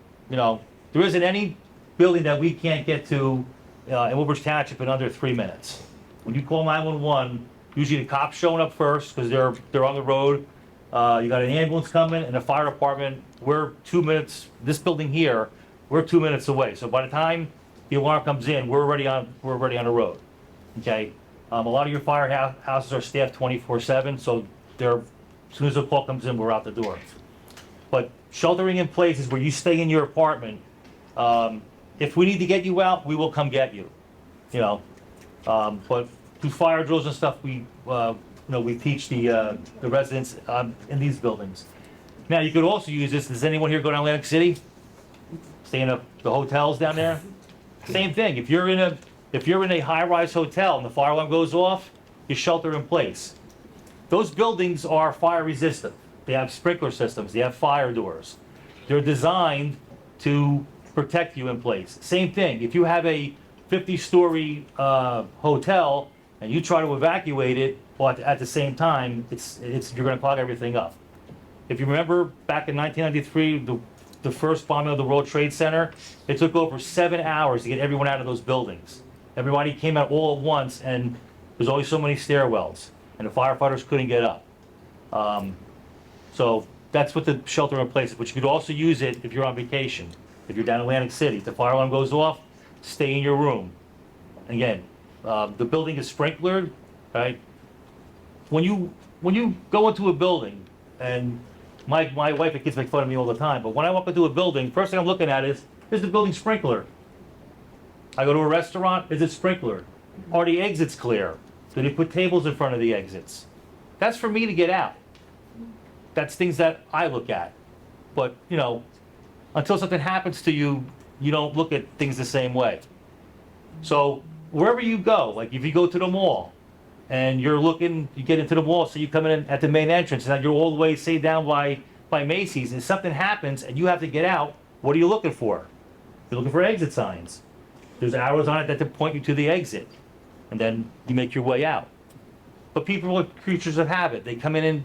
isn't any building that we can't get to in Woodbridge Township in under 3 minutes. When you call 911, usually the cops showing up first because they're on the road. You got an ambulance coming and a fire department. We're 2 minutes. This building here, we're 2 minutes away. So by the time the alarm comes in, we're already on the road. Okay. A lot of your firehouses are staffed 24/7, so as soon as the call comes in, we're out the door. But sheltering in place is where you stay in your apartment. If we need to get you out, we will come get you. But through fire drills and stuff, we teach the residents in these buildings. Now, you could also use this. Does anyone here go to Atlantic City? Stay in the hotels down there? Same thing. If you're in a high-rise hotel and the fire alarm goes off, you shelter in place. Those buildings are fire resistant. They have sprinkler systems, they have fire doors. They're designed to protect you in place. Same thing, if you have a 50-story hotel and you try to evacuate it, well, at the same time, you're gonna clog everything up. If you remember, back in 1993, the first bombing of the World Trade Center, it took over 7 hours to get everyone out of those buildings. Everybody came out all at once, and there's always so many stairwells, and the firefighters couldn't get up. So that's what the shelter in place is, but you could also use it if you're on vacation. If you're down in Atlantic City, if the fire alarm goes off, stay in your room. Again, the building is sprinklered, right? When you go into a building, and my wife and kids make fun of me all the time, but when I walk into a building, first thing I'm looking at is the building sprinkler? I go to a restaurant, is it sprinklered? Are the exits clear? Do they put tables in front of the exits? That's for me to get out. That's things that I look at. But, you know, until something happens to you, you don't look at things the same way. So wherever you go, like if you go to the mall and you're looking, you get into the mall, so you come in at the main entrance and you're all the way, say, down by Macy's, and something happens and you have to get out, what are you looking for? You're looking for exit signs. There's arrows on it that point you to the exit, and then you make your way out. But people are creatures of habit. They come in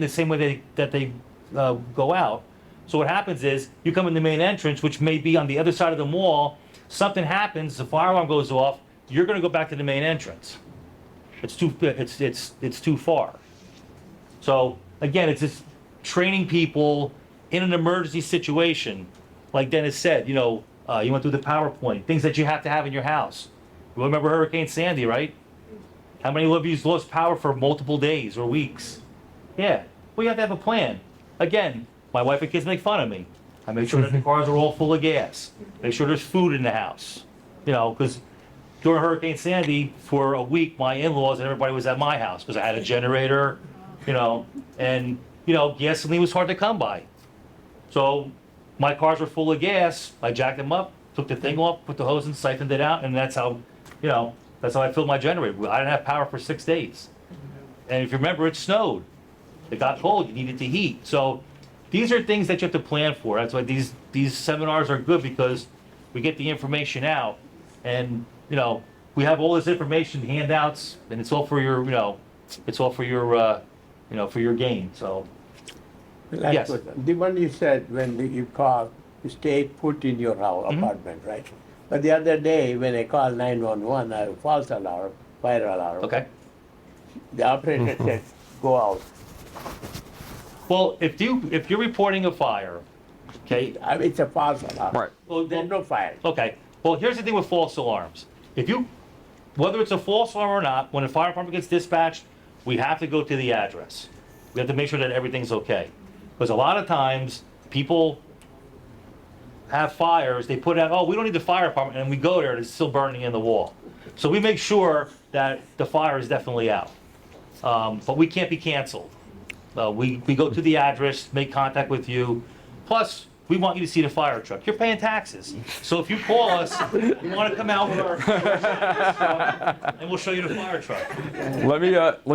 the same way that they go out. So what happens is you come in the main entrance, which may be on the other side of the mall. Something happens, the fire alarm goes off. You're going to go back to the main entrance. It's too far. So again, it's just training people in an emergency situation. Like Dennis said, you know, you went through the PowerPoint, things that you have to have in your house. You remember Hurricane Sandy, right? How many of you lost power for multiple days or weeks? Yeah, well, you have to have a plan. Again, my wife and kids make fun of me. I make sure that the cars are all full of gas. Make sure there's food in the house. You know, because during Hurricane Sandy, for a week, my in-laws and everybody was at my house because I had a generator, you know, and, you know, gasoline was hard to come by. So my cars were full of gas. I jacked them up, took the thing off, put the hose in, siphoned it out, and that's how, you know, that's how I filled my generator. I didn't have power for 6 days. And if you remember, it snowed. It got cold, you needed to heat. So these are things that you have to plan for. That's why these seminars are good, because we get the information out, and, you know, we have all this information, handouts, and it's all for your, you know, it's all for your, you know, for your gain, so. Yes. The one you said when you call, you stay put in your house, apartment, right? But the other day, when I called 911, a false alarm, fire alarm. Okay. The operator said, go out. Well, if you're reporting a fire, okay. It's a false alarm. Right. Well, There's no fire. Okay. Well, here's the thing with false alarms. Whether it's a false alarm or not, when a fire department gets dispatched, we have to go to the address. We have to make sure that everything's okay. Because a lot of times, people have fires, they put out, oh, we don't need the fire department, and we go there and it's still burning in the wall. So we make sure that the fire is definitely out. But we can't be canceled. We go to the address, make contact with you. Plus, we want you to see the fire truck. You're paying taxes. So if you call us, we want to come out with our and we'll show you the fire truck. Let me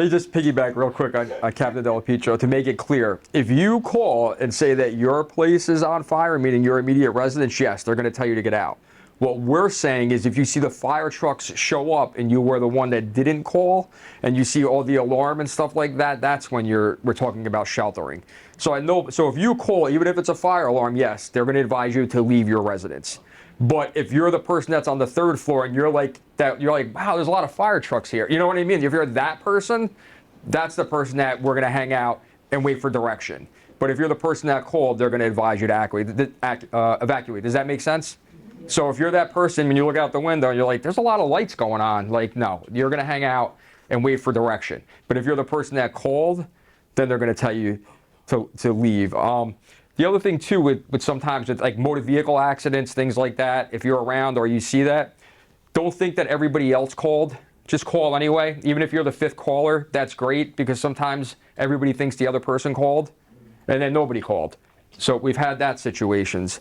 just piggyback real quick on Captain Del Pietro to make it clear. If you call and say that your place is on fire, meaning your immediate residence, yes, they're going to tell you to get out. What we're saying is if you see the fire trucks show up and you were the one that didn't call and you see all the alarm and stuff like that, that's when we're talking about sheltering. So if you call, even if it's a fire alarm, yes, they're going to advise you to leave your residence. But if you're the person that's on the third floor and you're like, wow, there's a lot of fire trucks here. You know what I mean? If you're that person, that's the person that we're going to hang out and wait for direction. But if you're the person that called, they're going to advise you to evacuate. Does that make sense? So if you're that person, when you look out the window, you're like, there's a lot of lights going on. Like, no, you're going to hang out and wait for direction. But if you're the person that called, then they're going to tell you to leave. The other thing, too, with sometimes with like motor vehicle accidents, things like that, if you're around or you see that, don't think that everybody else called. Just call anyway. Even if you're the fifth caller, that's great, because sometimes everybody thinks the other person called and then nobody called. So we've had that situations.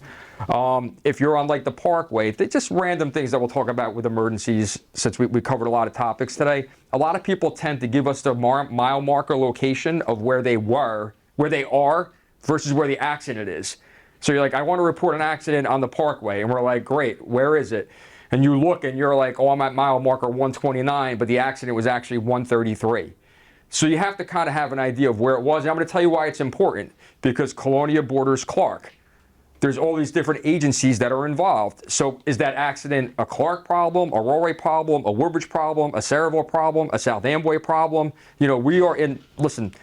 If you're on like the Parkway, they just random things that we'll talk about with emergencies, since we covered a lot of topics today. A lot of people tend to give us the mile marker location of where they are versus where the accident is. So you're like, I want to report an accident on the Parkway. And we're like, great, where is it? And you look and you're like, oh, I'm at mile marker 129, but the accident was actually 133. So you have to kind of have an idea of where it was. And I'm going to tell you why it's important. Because Colonia borders Clark. There's all these different agencies that are involved. So is that accident a Clark problem, a Rollway problem, a Woodbridge problem, a Saraville problem, a South Amboy problem? You know, we are in, listen,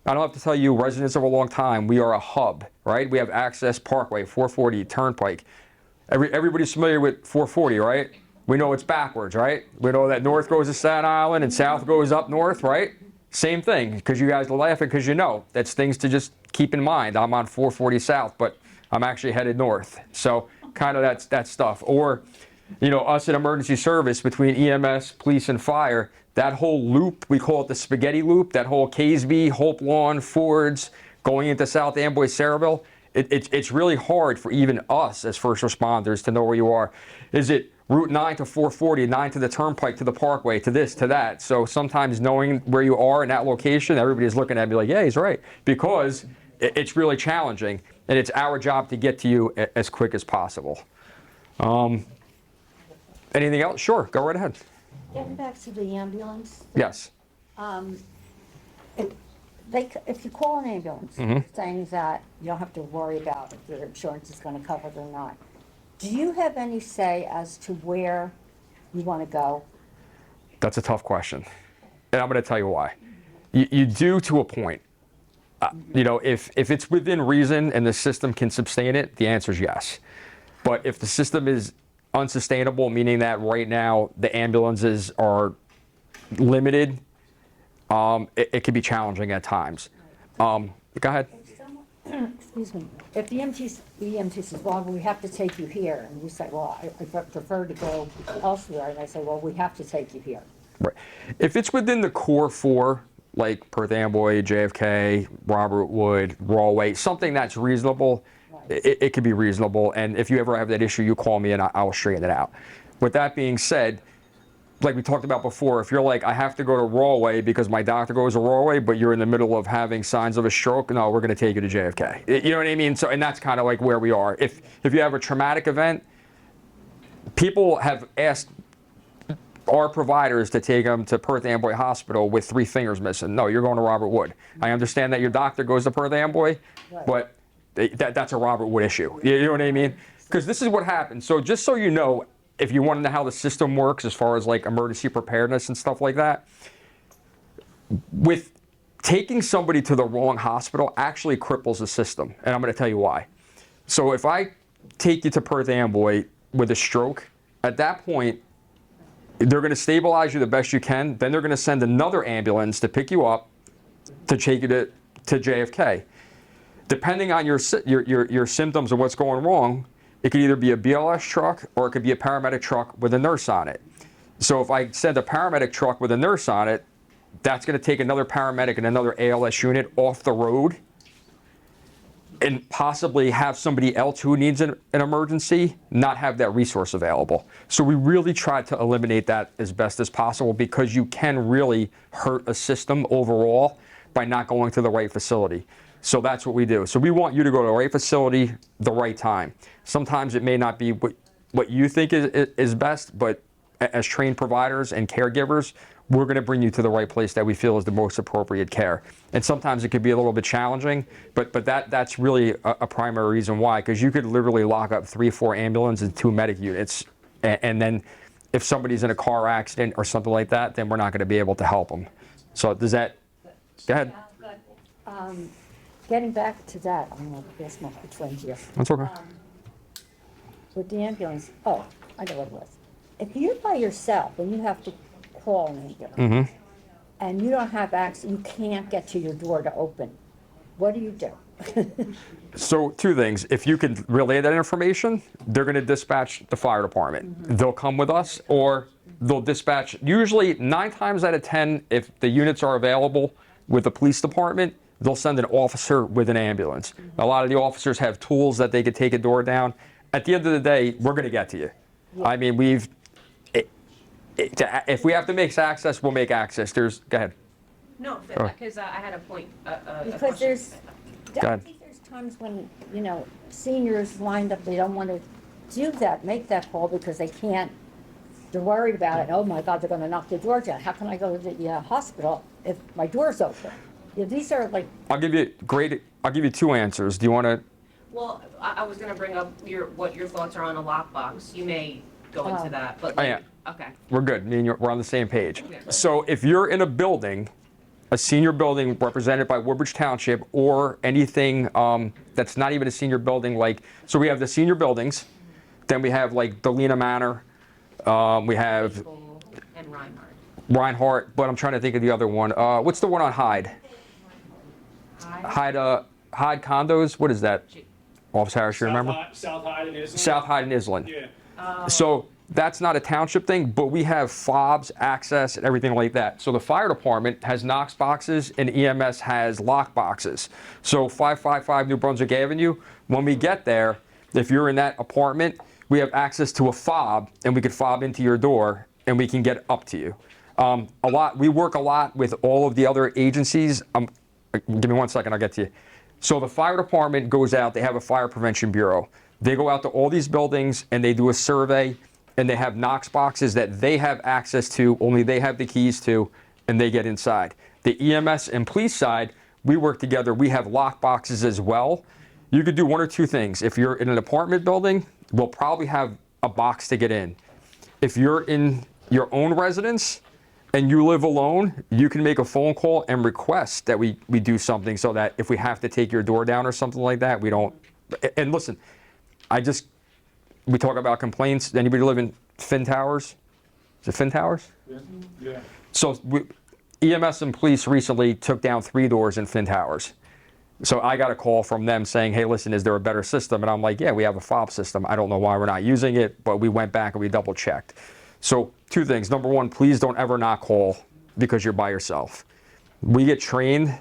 I don't have to tell you, residents of a long time, we are a hub, right? We have access, Parkway, 440, Turnpike. Everybody's familiar with 440, right? We know it's backwards, right? We know that north goes to Staten Island and south goes up north, right? Same thing, because you guys are laughing because you know. That's things to just keep in mind. I'm on 440 south, but I'm actually headed north. So kind of that stuff. Or, you know, us in emergency service between EMS, police, and fire, that whole loop, we call it the spaghetti loop, that whole Caseby, Hope Lawn, Fords, going into South Amboy, Saraville, it's really hard for even us as first responders to know where you are. Is it Route 9 to 440, 9 to the Turnpike, to the Parkway, to this, to that? So sometimes knowing where you are in that location, everybody's looking at me like, yeah, he's right. Because it's really challenging, and it's our job to get to you as quick as possible. Anything else? Sure, go right ahead. Getting back to the ambulance. Yes. If you call an ambulance Mhm. saying that you don't have to worry about if your insurance is going to cover it or not, do you have any say as to where you want to go? That's a tough question, and I'm going to tell you why. You do to a point. You know, if it's within reason and the system can sustain it, the answer is yes. But if the system is unsustainable, meaning that right now the ambulances are limited, it can be challenging at times. Go ahead. Excuse me. If the EMT says, well, we have to take you here, and you say, well, I prefer to go elsewhere, and I say, well, we have to take you here. Right. If it's within the core four, like Perth Amboy, JFK, Robert Wood, Rollway, something that's reasonable, it could be reasonable. And if you ever have that issue, you call me and I'll straighten it out. With that being said, like we talked about before, if you're like, I have to go to Rollway because my doctor goes to Rollway, but you're in the middle of having signs of a stroke, no, we're going to take you to JFK. You know what I mean? So, and that's kind of like where we are. If you have a traumatic event, people have asked our providers to take them to Perth Amboy Hospital with 3 fingers missing. No, you're going to Robert Wood. I understand that your doctor goes to Perth Amboy, but that's a Robert Wood issue. You know what I mean? Because this is what happens. So just so you know, if you want to know how the system works as far as like emergency preparedness and stuff like that, with taking somebody to the wrong hospital actually cripples the system. And I'm going to tell you why. So if I take you to Perth Amboy with a stroke, at that point, they're going to stabilize you the best you can. Then they're going to send another ambulance to pick you up to take you to JFK. Depending on your symptoms and what's going wrong, it could either be a BLS truck or it could be a paramedic truck with a nurse on it. So if I send a paramedic truck with a nurse on it, that's going to take another paramedic and another ALS unit off the road and possibly have somebody else who needs an emergency not have that resource available. So we really try to eliminate that as best as possible, because you can really hurt a system overall by not going to the right facility. So that's what we do. So we want you to go to the right facility, the right time. Sometimes it may not be what you think is best, but as trained providers and caregivers, we're going to bring you to the right place that we feel is the most appropriate care. And sometimes it could be a little bit challenging, but that's really a primary reason why, because you could literally lock up 3-4 ambulances and 2 medic units. And then if somebody's in a car accident or something like that, then we're not going to be able to help them. So does that, go ahead. Getting back to that, I'm going to guess my friend here. That's okay. With the ambulance, oh, I know what it was. If you're by yourself and you have to call an ambulance, and you don't have access, you can't get to your door to open, what do you do? So 2 things. If you can relay that information, they're going to dispatch the fire department. They'll come with us, or they'll dispatch, usually 9 times out of 10, if the units are available with the police department, they'll send an officer with an ambulance. A lot of the officers have tools that they could take a door down. At the end of the day, we're going to get to you. I mean, if we have to make access, we'll make access. Go ahead. No, because I had a point. Because question. there's, Go ahead. I think there's times when, seniors lined up, they don't want to do that, make that call because they can't, they're worried about it. Oh my God, they're going to knock the door down. How can I go to the hospital if my door's open? These are like. I'll give you two answers. Do you want to? Well, I was going to bring up what your thoughts are on a lockbox. You may go into that, but Yeah. okay. We're good. Me and we're on the same page. So if you're in a building, a senior building represented by Woodbridge Township, or anything that's not even a senior building, so we have the senior buildings, then we have like Delina Manor, we have And Reinhardt, but I'm trying to think of the other one. What's the one on Hyde? Hyde condos. What is that? Officer Harris, you remember? South Hyde and Island. South Hyde and Island. Yeah. So that's not a township thing, but we have fobs, access, and everything like that. So the fire department has Knox boxes and EMS has lock boxes. So 555 New Brunswick Avenue, when we get there, if you're in that apartment, we have access to a fob, and we could fob into your door, and we can get up to you. We work a lot with all of the other agencies. Give me 1 second, I'll get to you. So the fire department goes out, they have a fire prevention bureau. They go out to all these buildings and they do a survey, and they have Knox boxes that they have access to, only they have the keys to, and they get inside. The EMS and police side, we work together. We have lock boxes as well. You could do one or two things. If you're in an apartment building, we'll probably have a box to get in. If you're in your own residence and you live alone, you can make a phone call and request that we do something, so that if we have to take your door down or something like that, we don't. And listen, we talk about complaints. Anybody live in Finn Towers? Is it Finn Towers? Yeah. So EMS and police recently took down 3 doors in Finn Towers. So I got a call from them saying, hey, listen, is there a better system? And I'm like, yeah, we have a fob system. I don't know why we're not using it, but we went back and we double checked. So 2 things. Number 1, please don't ever not call because you're by yourself. We get trained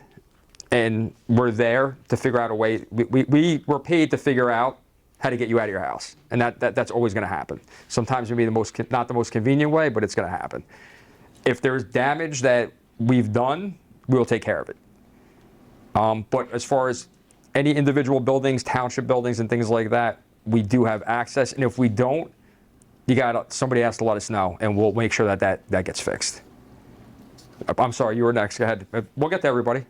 and we're there to figure out a way. We're paid to figure out how to get you out of your house. And that's always going to happen. Sometimes maybe not the most convenient way, but it's going to happen. If there's damage that we've done, we'll take care of it. But as far as any individual buildings, township buildings and things like that, we do have access. And if we don't, somebody has to let us know, and we'll make sure that gets fixed. I'm sorry, you were next. Go ahead. We'll get to everybody.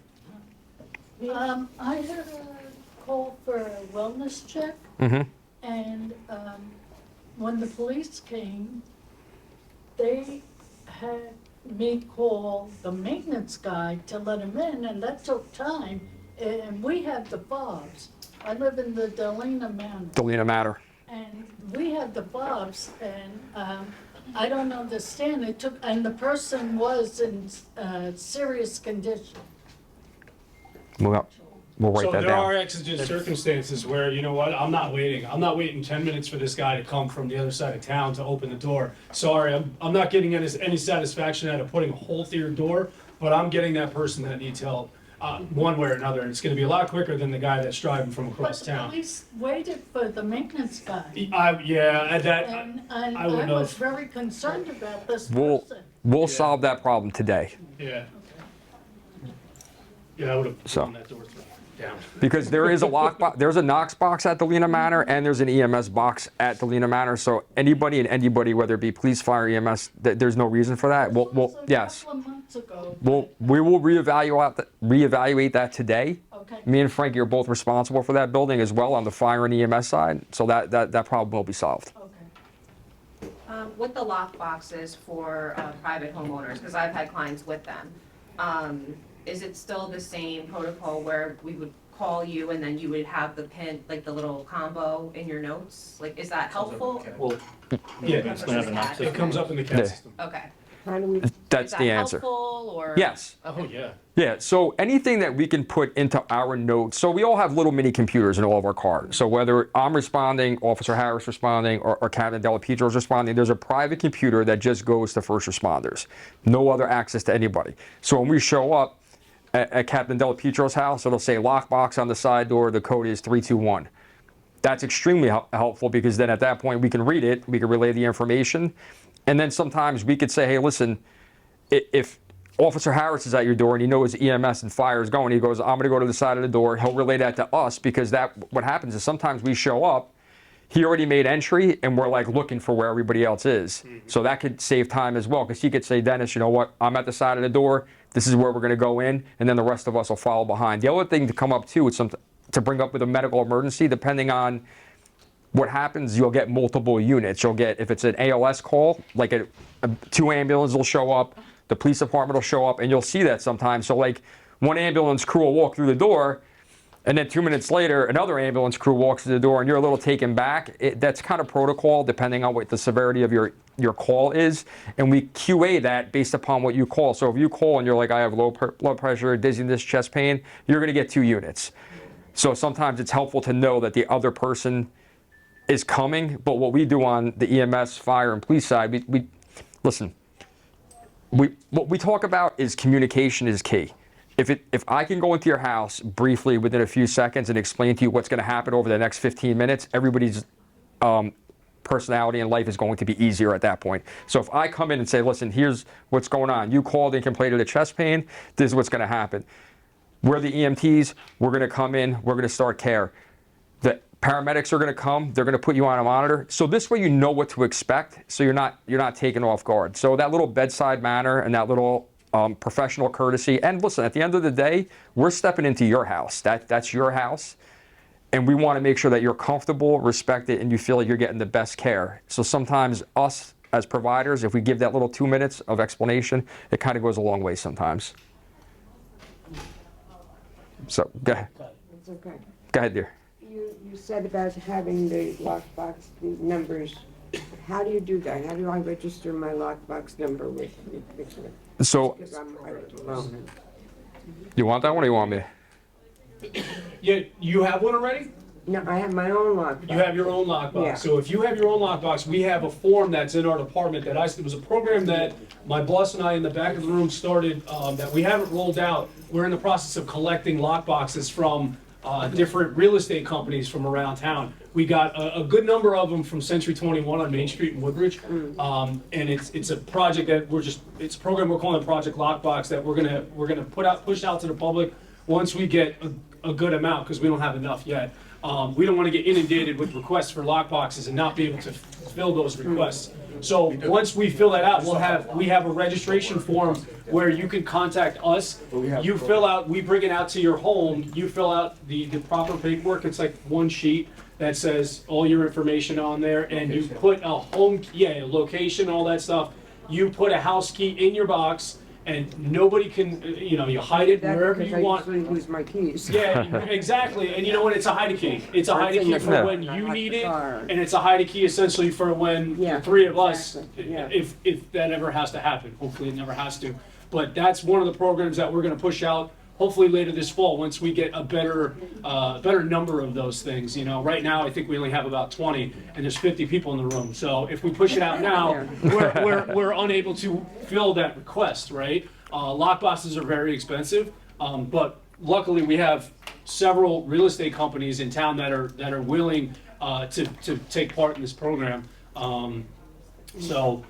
I had a call for a wellness check, and when the police came, they had me call the maintenance guy to let him in, and that took time, and we have the fobs. I live in the Delina Manor. And we had the fobs, and I don't understand, and the person was in serious condition. We'll write that So there down. are exigent circumstances where, you know what, I'm not waiting. I'm not waiting 10 minutes for this guy to come from the other side of town to open the door. Sorry, I'm not getting any satisfaction out of putting a hole through your door, but I'm getting that person that needs help one way or another. And it's going to be a lot quicker than the guy that's driving from across But the town. police waited for the maintenance guy. And I I would was have. very concerned about this We'll person. solve that problem today. Yeah. Yeah, I would have So. thrown that door down. Because there is there's a Knox box at Delina Manor, and there's an EMS box at Delina Manor. So anybody, whether it be police, fire, EMS, there's no reason for that. Yes. A couple of months ago. We will reevaluate that today. Okay. Me and Frankie are both responsible for that building as well on the fire and EMS side. So that problem will be solved. Okay. With the lock boxes for private homeowners, because I've had clients with them, is it still the same protocol where we would call you and then you would have the pin, like the little combo in your notes? Like, is that helpful? Well, Yeah, it's gonna have a knock it comes up in the Yeah. CAD system. Okay. That's Is that the answer. helpful, or? Yes. Oh, yeah. Yeah, so anything that we can put into our notes, so we all have little mini computers in all of our cars. So whether I'm responding, Officer Harris responding, or Captain Della Pietro is responding, there's a private computer that just goes to first responders. No other access to anybody. So when we show up at Captain Del Pietro's house, it'll say lockbox on the side door, the code is 321. That's extremely helpful because then at that point we can read it, we can relay the information, and then sometimes we could say, hey, listen, if Officer Harris is at your door and he knows EMS and fire is going, he goes, I'm going to go to the side of the door. He'll relay that to us because what happens is sometimes we show up, he already made entry and we're like looking for where everybody else is. So that could save time as well because he could say, Dennis, you know what, I'm at the side of the door, this is where we're going to go in, and then the rest of us will follow behind. The other thing to come up too is to bring up with a medical emergency, depending on what happens, you'll get multiple units. You'll get, if it's an ALS call, like 2 ambulances will show up, the police department will show up, and you'll see that sometimes. So like one ambulance crew will walk through the door, and then 2 minutes later, another ambulance crew walks through the door, and you're a little taken back. That's kind of protocol, depending on what the severity of your call is, and we QA that based upon what you call. So if you call and you're like, I have low blood pressure, dizziness, chest pain, you're going to get 2 units. So sometimes it's helpful to know that the other person is coming, but what we do on the EMS, fire, and police side, we listen. What we talk about is communication is key. If I can go into your house briefly within a few seconds and explain to you what's going to happen over the next 15 minutes, everybody's personality and life is going to be easier at that point. So if I come in and say, listen, here's what's going on. You called and complained of the chest pain. This is what's going to happen. We're the EMTs. We're going to come in. We're going to start care. The paramedics are going to come. They're going to put you on a monitor. So this way you know what to expect. So you're not taken off guard. So that little bedside manner and that little professional courtesy. And listen, at the end of the day, we're stepping into your house. That's your house. And we want to make sure that you're comfortable, respected, and you feel like you're getting the best care. So sometimes us as providers, if we give that little 2 minutes of explanation, it kind of goes a long way sometimes. So go ahead. It's okay. Go ahead, dear. You said about having the lockbox, the numbers. How do you do that? How do I register my lockbox number with you? So, Because I'm alone. You want that one or you want me? Yeah, you have one already? No, I have my own lockbox. You have your own lockbox. Yeah. So if you have your own lockbox, we have a form that's in our department that it was a program that my boss and I in the back of the room started that we haven't rolled out. We're in the process of collecting lockboxes from different real estate companies from around town. We got a good number of them from Century 21 on Main Street in Woodbridge, and it's a project that it's a program we're calling Project Lockbox that we're gonna push out to the public once we get a good amount because we don't have enough yet. We don't want to get inundated with requests for lockboxes and not be able to fill those requests. So once we fill that out, we have a registration form where you can contact us. You fill out, we bring it out to your home. You fill out the proper paperwork. It's like one sheet that says all your information on there, and you put a location, all that stuff. You put a house key in your box. And nobody can, you hide it wherever you want. I usually lose my keys. Yeah, exactly. And you know what? It's a hide key. It's a hide key for when you need it, and it's a hide key essentially for when the three of us, if that ever has to happen. Hopefully, it never has to. But that's one of the programs that we're going to push out. Hopefully later this fall, once we get a better number of those things. Right now I think we only have about 20, and there's 50 people in the room. So if we push it out now, we're unable to fill that request, right? Lockboxes are very expensive, but luckily we have several real estate companies in town that are willing to take part in this program. So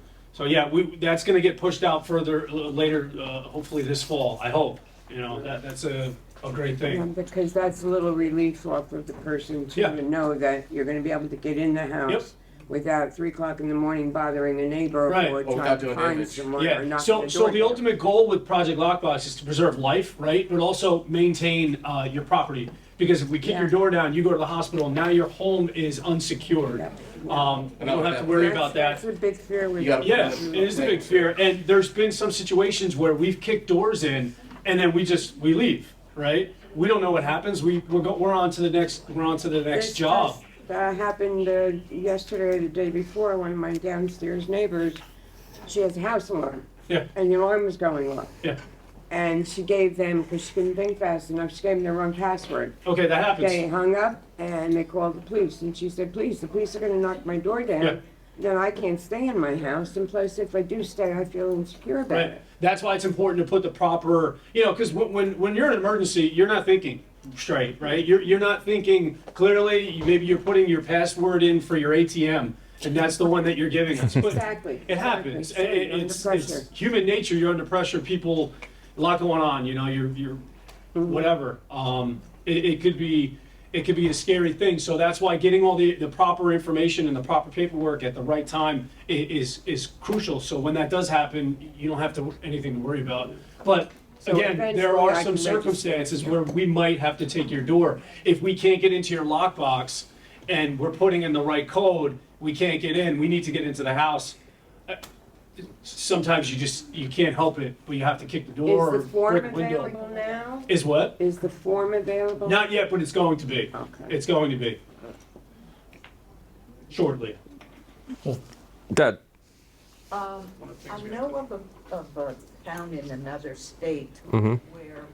yeah, that's going to get pushed out further later, hopefully this fall. I hope. That's a great thing. Yeah, because that's a little relief off of the person to know that you're going to be able to get in the house without 3 o'clock in the morning bothering a neighbor or trying to find someone or knocking So the door the down. ultimate goal with Project Lockbox is to preserve life, right? But also maintain your property. Because if we keep your door down, you go to the hospital, now your home is unsecured. You don't have to worry about that. That's a big fear. It is a big fear. And there's been some situations where we've kicked doors in and then we leave, right? We don't know what happens. We're on to the next job. That happened yesterday or the day before. One of my downstairs neighbors, she has a house alarm. Yeah. And the alarm was going off. Yeah. And she gave them, because she couldn't think fast enough, she gave them the wrong password. Okay, that happens. They hung up and they called the police. And she said, please, the police are going to knock my door down. Yeah. then I can't stay in my house, and plus if I do stay, I feel insecure about Right. it. That's why it's important to put the proper, because when you're in an emergency, you're not thinking straight, right? You're not thinking clearly. Maybe you're putting your password in for your ATM, and that's the one that you're giving us. But Exactly. it happens. Exactly. It's Under pressure. human nature. You're under pressure. People, a lot going on. You're whatever. It could be a scary thing. So that's why getting all the proper information and the proper paperwork at the right time is crucial. So when that does happen, you don't have anything to worry about. But So again, there eventually are I some can circumstances where we might have to take your door. If we can't get into your lockbox and we're putting in the right code, we can't get in, we need to get into the house. Sometimes you can't help it, but you have to kick the door or Is the form break the window. available now? Is what? Is the form available? Not yet, but it's going to be. Okay. It's going to be. Shortly. Good. I know of a town in another state Mhm. where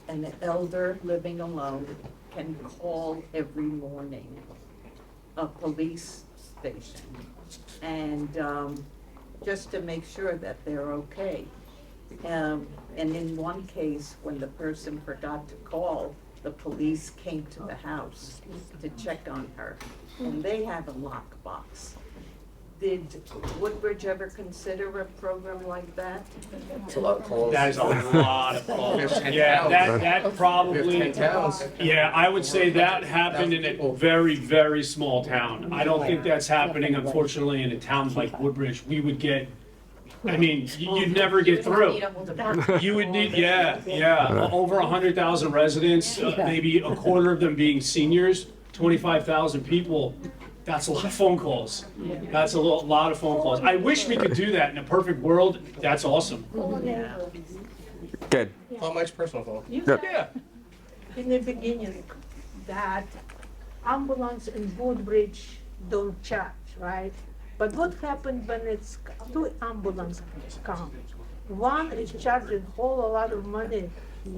an elder living alone can call every morning a police station and just to make sure that they're okay. And in one case, when the person forgot to call, the police came to the house to check on her, and they have a lockbox. Did Woodbridge ever consider a program like that? It's a lot of calls. That is a lot of calls. Yeah, that probably, yeah, I would say that happened in a very, very small town. I don't think that's happening, unfortunately, in a town like Woodbridge. We would get, you'd never get through. You would need, over 100,000 residents, maybe a quarter of them being seniors, 25,000 people. That's a lot of phone calls. That's a lot of phone calls. I wish we could do that in a perfect world. That's awesome. Good. Call Mike's personal phone. You Good. said in the beginning that ambulance in Woodbridge don't charge, right? But what happened when it's two ambulances come? One is charging whole lot of money.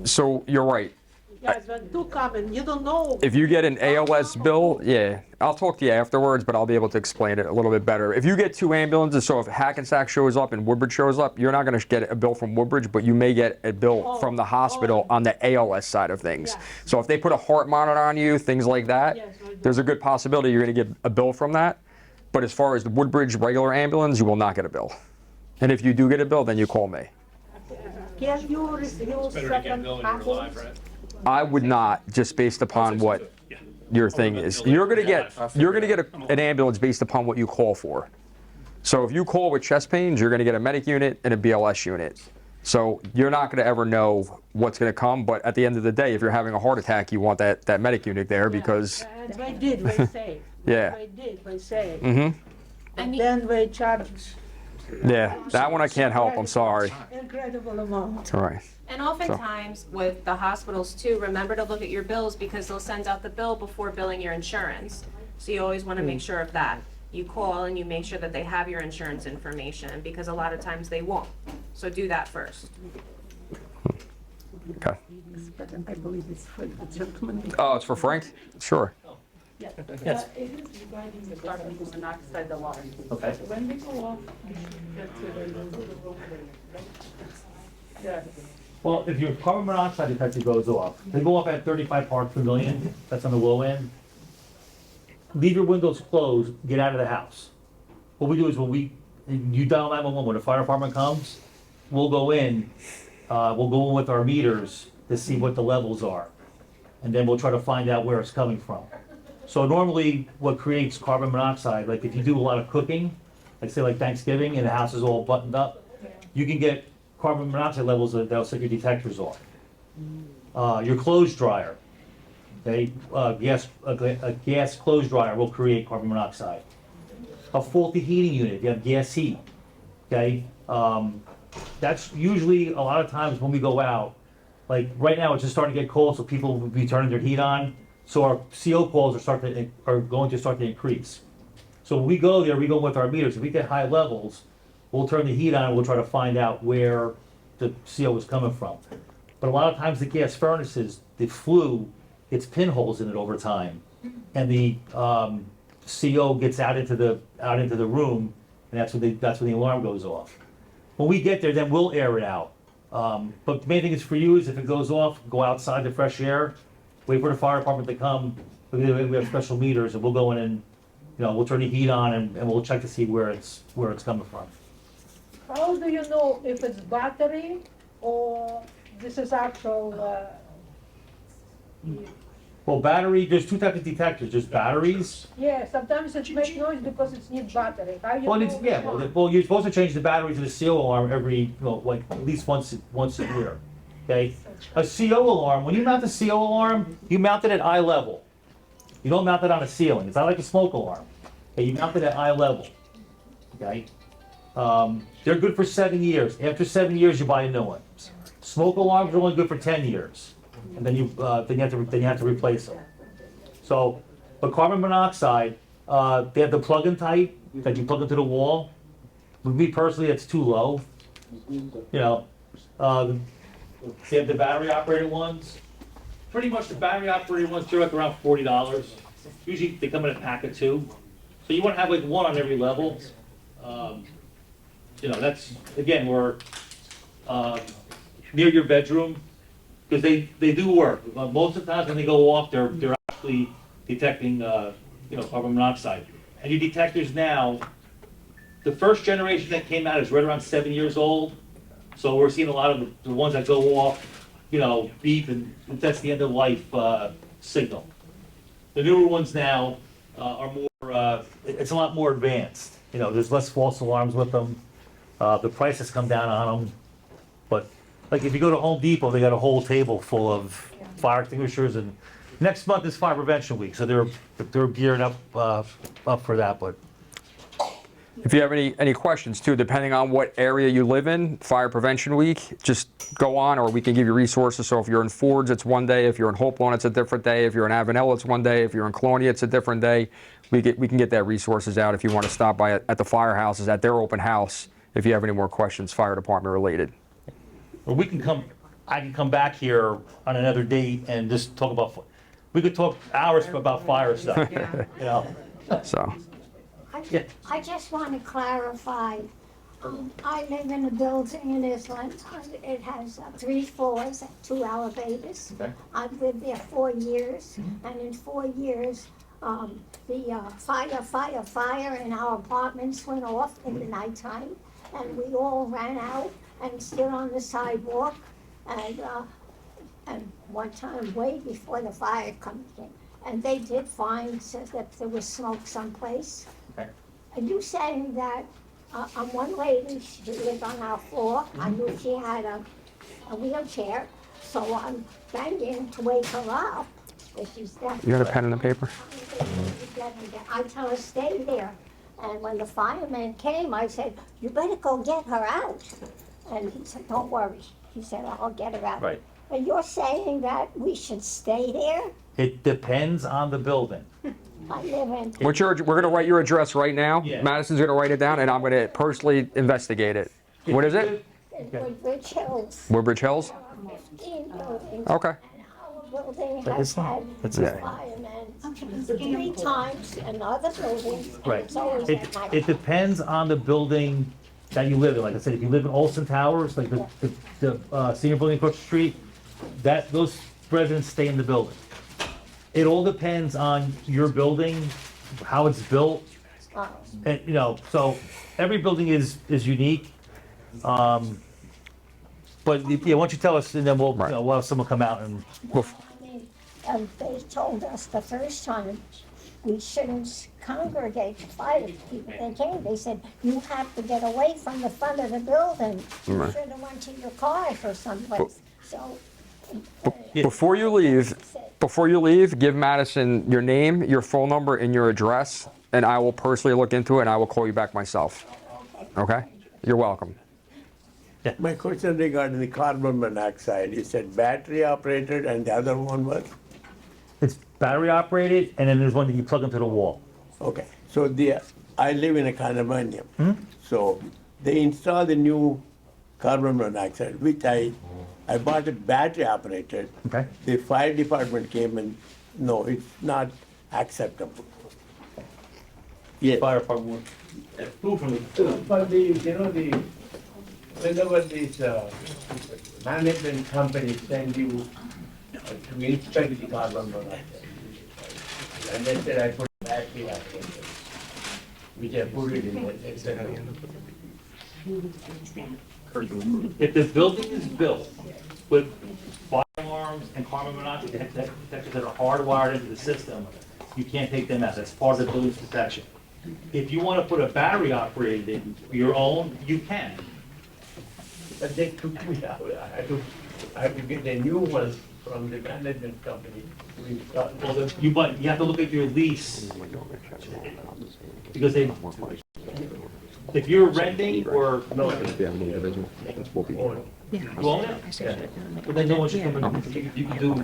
So you're right. Yes, when two come and you don't know. If you get an ALS bill, yeah, I'll talk to you afterwards, but I'll be able to explain it a little bit better. If you get two ambulances, so if Hackensack shows up and Woodbridge shows up, you're not going to get a bill from Woodbridge, but you may get a bill from the hospital on the ALS side of things. Yeah. So if they put a heart monitor on you, things like that, Yes, I do. there's a good possibility you're going to get a bill from that. But as far as the Woodbridge regular ambulance, you will not get a bill. And if you do get a bill, then you call me. Can you refuse second ambulance? I would not, just based upon what your thing is. You're gonna get an ambulance based upon what you call for. So if you call with chest pains, you're gonna get a medic unit and a BLS unit. So you're not gonna ever know what's gonna come, but at the end of the day, if you're having a heart attack, you want that medic unit there because, And they did, they say. yeah. They did, they say. Mm-hmm. And then they charge Yeah, that one I can't help, I'm sorry. incredible amount. All right. And oftentimes with the hospitals too, remember to look at your bills because they'll send out the bill before billing your insurance. So you always want to make sure of that. You call and you make sure that they have your insurance information because a lot of times they won't. So do that first. Okay. I believe it's for the gentleman. Oh, it's for Frank? Sure. Yes. Yes. It is regarding the carbon monoxide alarm. Okay. When we go off, yeah. Well, if your carbon monoxide detector goes off, they go off at 35 parts per million, that's on the low end. Leave your windows closed, get out of the house. What we do is you dial 911, when the fire department comes, we'll go in with our meters to see what the levels are. And then we'll try to find out where it's coming from. So normally what creates carbon monoxide, like if you do a lot of cooking, like say like Thanksgiving and the house is all buttoned up, you can get carbon monoxide levels that'll set your detectors off. Your clothes dryer, okay, a gas clothes dryer will create carbon monoxide. A faulty heating unit, if you have gas heat, okay, that's usually a lot of times when we go out, like right now it's just starting to get cold, so people will be turning their heat on, so our CO calls are going to start to increase. So when we go there, we go with our meters. If we get high levels, we'll turn the heat on and we'll try to find out where the CO is coming from. But a lot of times the gas furnaces, the flue gets pinholes in it over time. And the CO gets out into the room and that's when the alarm goes off. When we get there, then we'll air it out. But the main thing is for you is if it goes off, go outside the fresh air, wait for the fire department to come. We have special meters, and we'll go in and, we'll turn the heat on and we'll check to see where it's coming from. How do you know if it's battery or this is actual, Well, battery, there's two types of detectors. There's batteries. yeah, sometimes it makes noise because it's need battery. How you Well, know it's, which yeah, one? well, you're supposed to change the batteries in the CO alarm every, like at least once a year. Okay? A CO alarm, when you mount the CO alarm, you mount it at eye level. You don't mount it on a ceiling. It's not like a smoke alarm. Okay, you mount it at eye level. Okay? They're good for 7 years. After 7 years, you buy a new one. Smoke alarms are only good for 10 years. And then you have to replace them. So, but carbon monoxide, they have the plug-in type that you plug into the wall. With me personally, it's too low. They have the battery operated ones. Pretty much the battery operated ones, they're like around $40. Usually they come in a pack of 2. So you want to have like one on every level. That's, again, we're near your bedroom, because they do work. Most of the times when they go off, they're actually detecting, carbon monoxide. And your detectors now, the first generation that came out is right around 7 years old. So we're seeing a lot of the ones that go off, beep, and that's the end of life signal. The newer ones now are more, it's a lot more advanced. There's less false alarms with them. The price has come down on them. But like if you go to Home Depot, they got a whole table full of fire extinguishers, and next month is Fire Prevention Week, so they're gearing up for that. But If you have any questions too, depending on what area you live in, Fire Prevention Week, just go on, or we can give you resources. So if you're in Fords, it's one day. If you're in Hope Lawn, it's a different day. If you're in Avenel, it's one day. If you're in Colonia, it's a different day. We can get that resources out if you want to stop by at the firehouses at their open house if you have any more questions, fire department related. or I can come back here on another date and just talk about. We could talk hours about fire stuff. So. I just want to clarify, I live in a building in Island. It has 3 floors, 2 elevators. Okay. I've lived there 4 years, and in 4 years, the fire in our apartments went off in the nighttime, and we all ran out and stood on the sidewalk, and one time, way before the fire comes in, and they did find that there was smoke someplace. Okay. Are you saying that, one lady, she lived on our floor, I knew she had a wheelchair, so I'm banging to wake her up, but she's definitely. You got a pen and a paper? I tell her, stay there, and when the fireman came, I said, you better go get her out, and he said, don't worry, he said, I'll get her out. Right. But you're saying that we should stay there? It depends on the building. I live in. We're going to write your address right now. Yeah. Madison's going to write it down, and I'm going to personally investigate it. What is it? Woodbridge Hills. Woodbridge Hills? 15 buildings. Okay. And our building But has it's not- had it's firemen 3 times in other buildings. and Right. It's always at night. It depends on the building that you live in. Like I said, if you live in Olson Towers, like the senior building across the street, those residents stay in the building. It all depends on your building, how it's built, and so every building is unique. But yeah, why don't you tell us, and then we'll have someone come out and. They told us the first time we shouldn't congregate the fire people. They came, they said, you have to get away from the front of the building. You Right. should have went to your car for someplace. So. Before you leave, give Madison your name, your phone number, and your address, and I will personally look into it, and I will call you back myself. Okay? You're welcome. My question regarding the carbon monoxide, you said battery operated and the other one was? It's battery operated, and then there's one that you plug into the wall. Okay, so I live in a condominium. So they installed the new carbon monoxide, which I bought it battery operated. Okay. The fire department came and, no, it's not acceptable. Yes. Fire department, food from the. For the, you know, whenever this management company send you to inspect the carbon monoxide, and they said I put battery after it, which I put it in it, etc. If the building is built with fire alarms and carbon monoxide detectors that are hardwired into the system, you can't take them out. That's part of the building's protection. If you want to put a battery operated in your own, you can. But they took me out. I had to get a new one from the management company to install. Well, you have to look at your lease. Because if you're renting or. No. You own it? Yeah. But then no one should come in, you can do. No,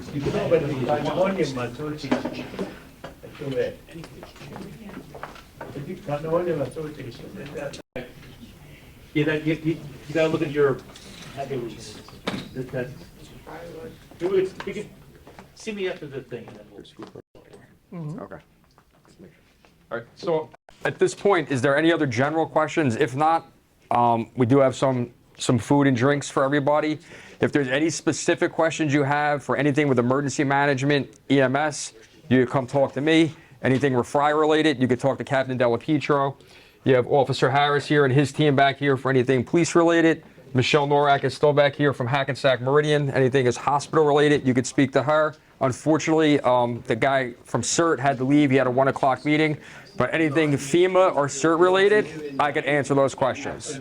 but the Californium Association, that's too bad. The Californium Association, that's Yeah, you gotta look at your lease. You can see me after the thing and then we'll. Okay. All right, so at this point, is there any other general questions? If not, we do have some food and drinks for everybody. If there's any specific questions you have for anything with emergency management, EMS, you can come talk to me. Anything refri related, you can talk to Captain Della Pietro. You have Officer Harris here and his team back here for anything police related. Michelle Norak is still back here from Hackensack Meridian. Anything is hospital related, you could speak to her. Unfortunately, the guy from CERT had to leave. He had a 1 o'clock meeting. But anything FEMA or CERT related, I could answer those questions.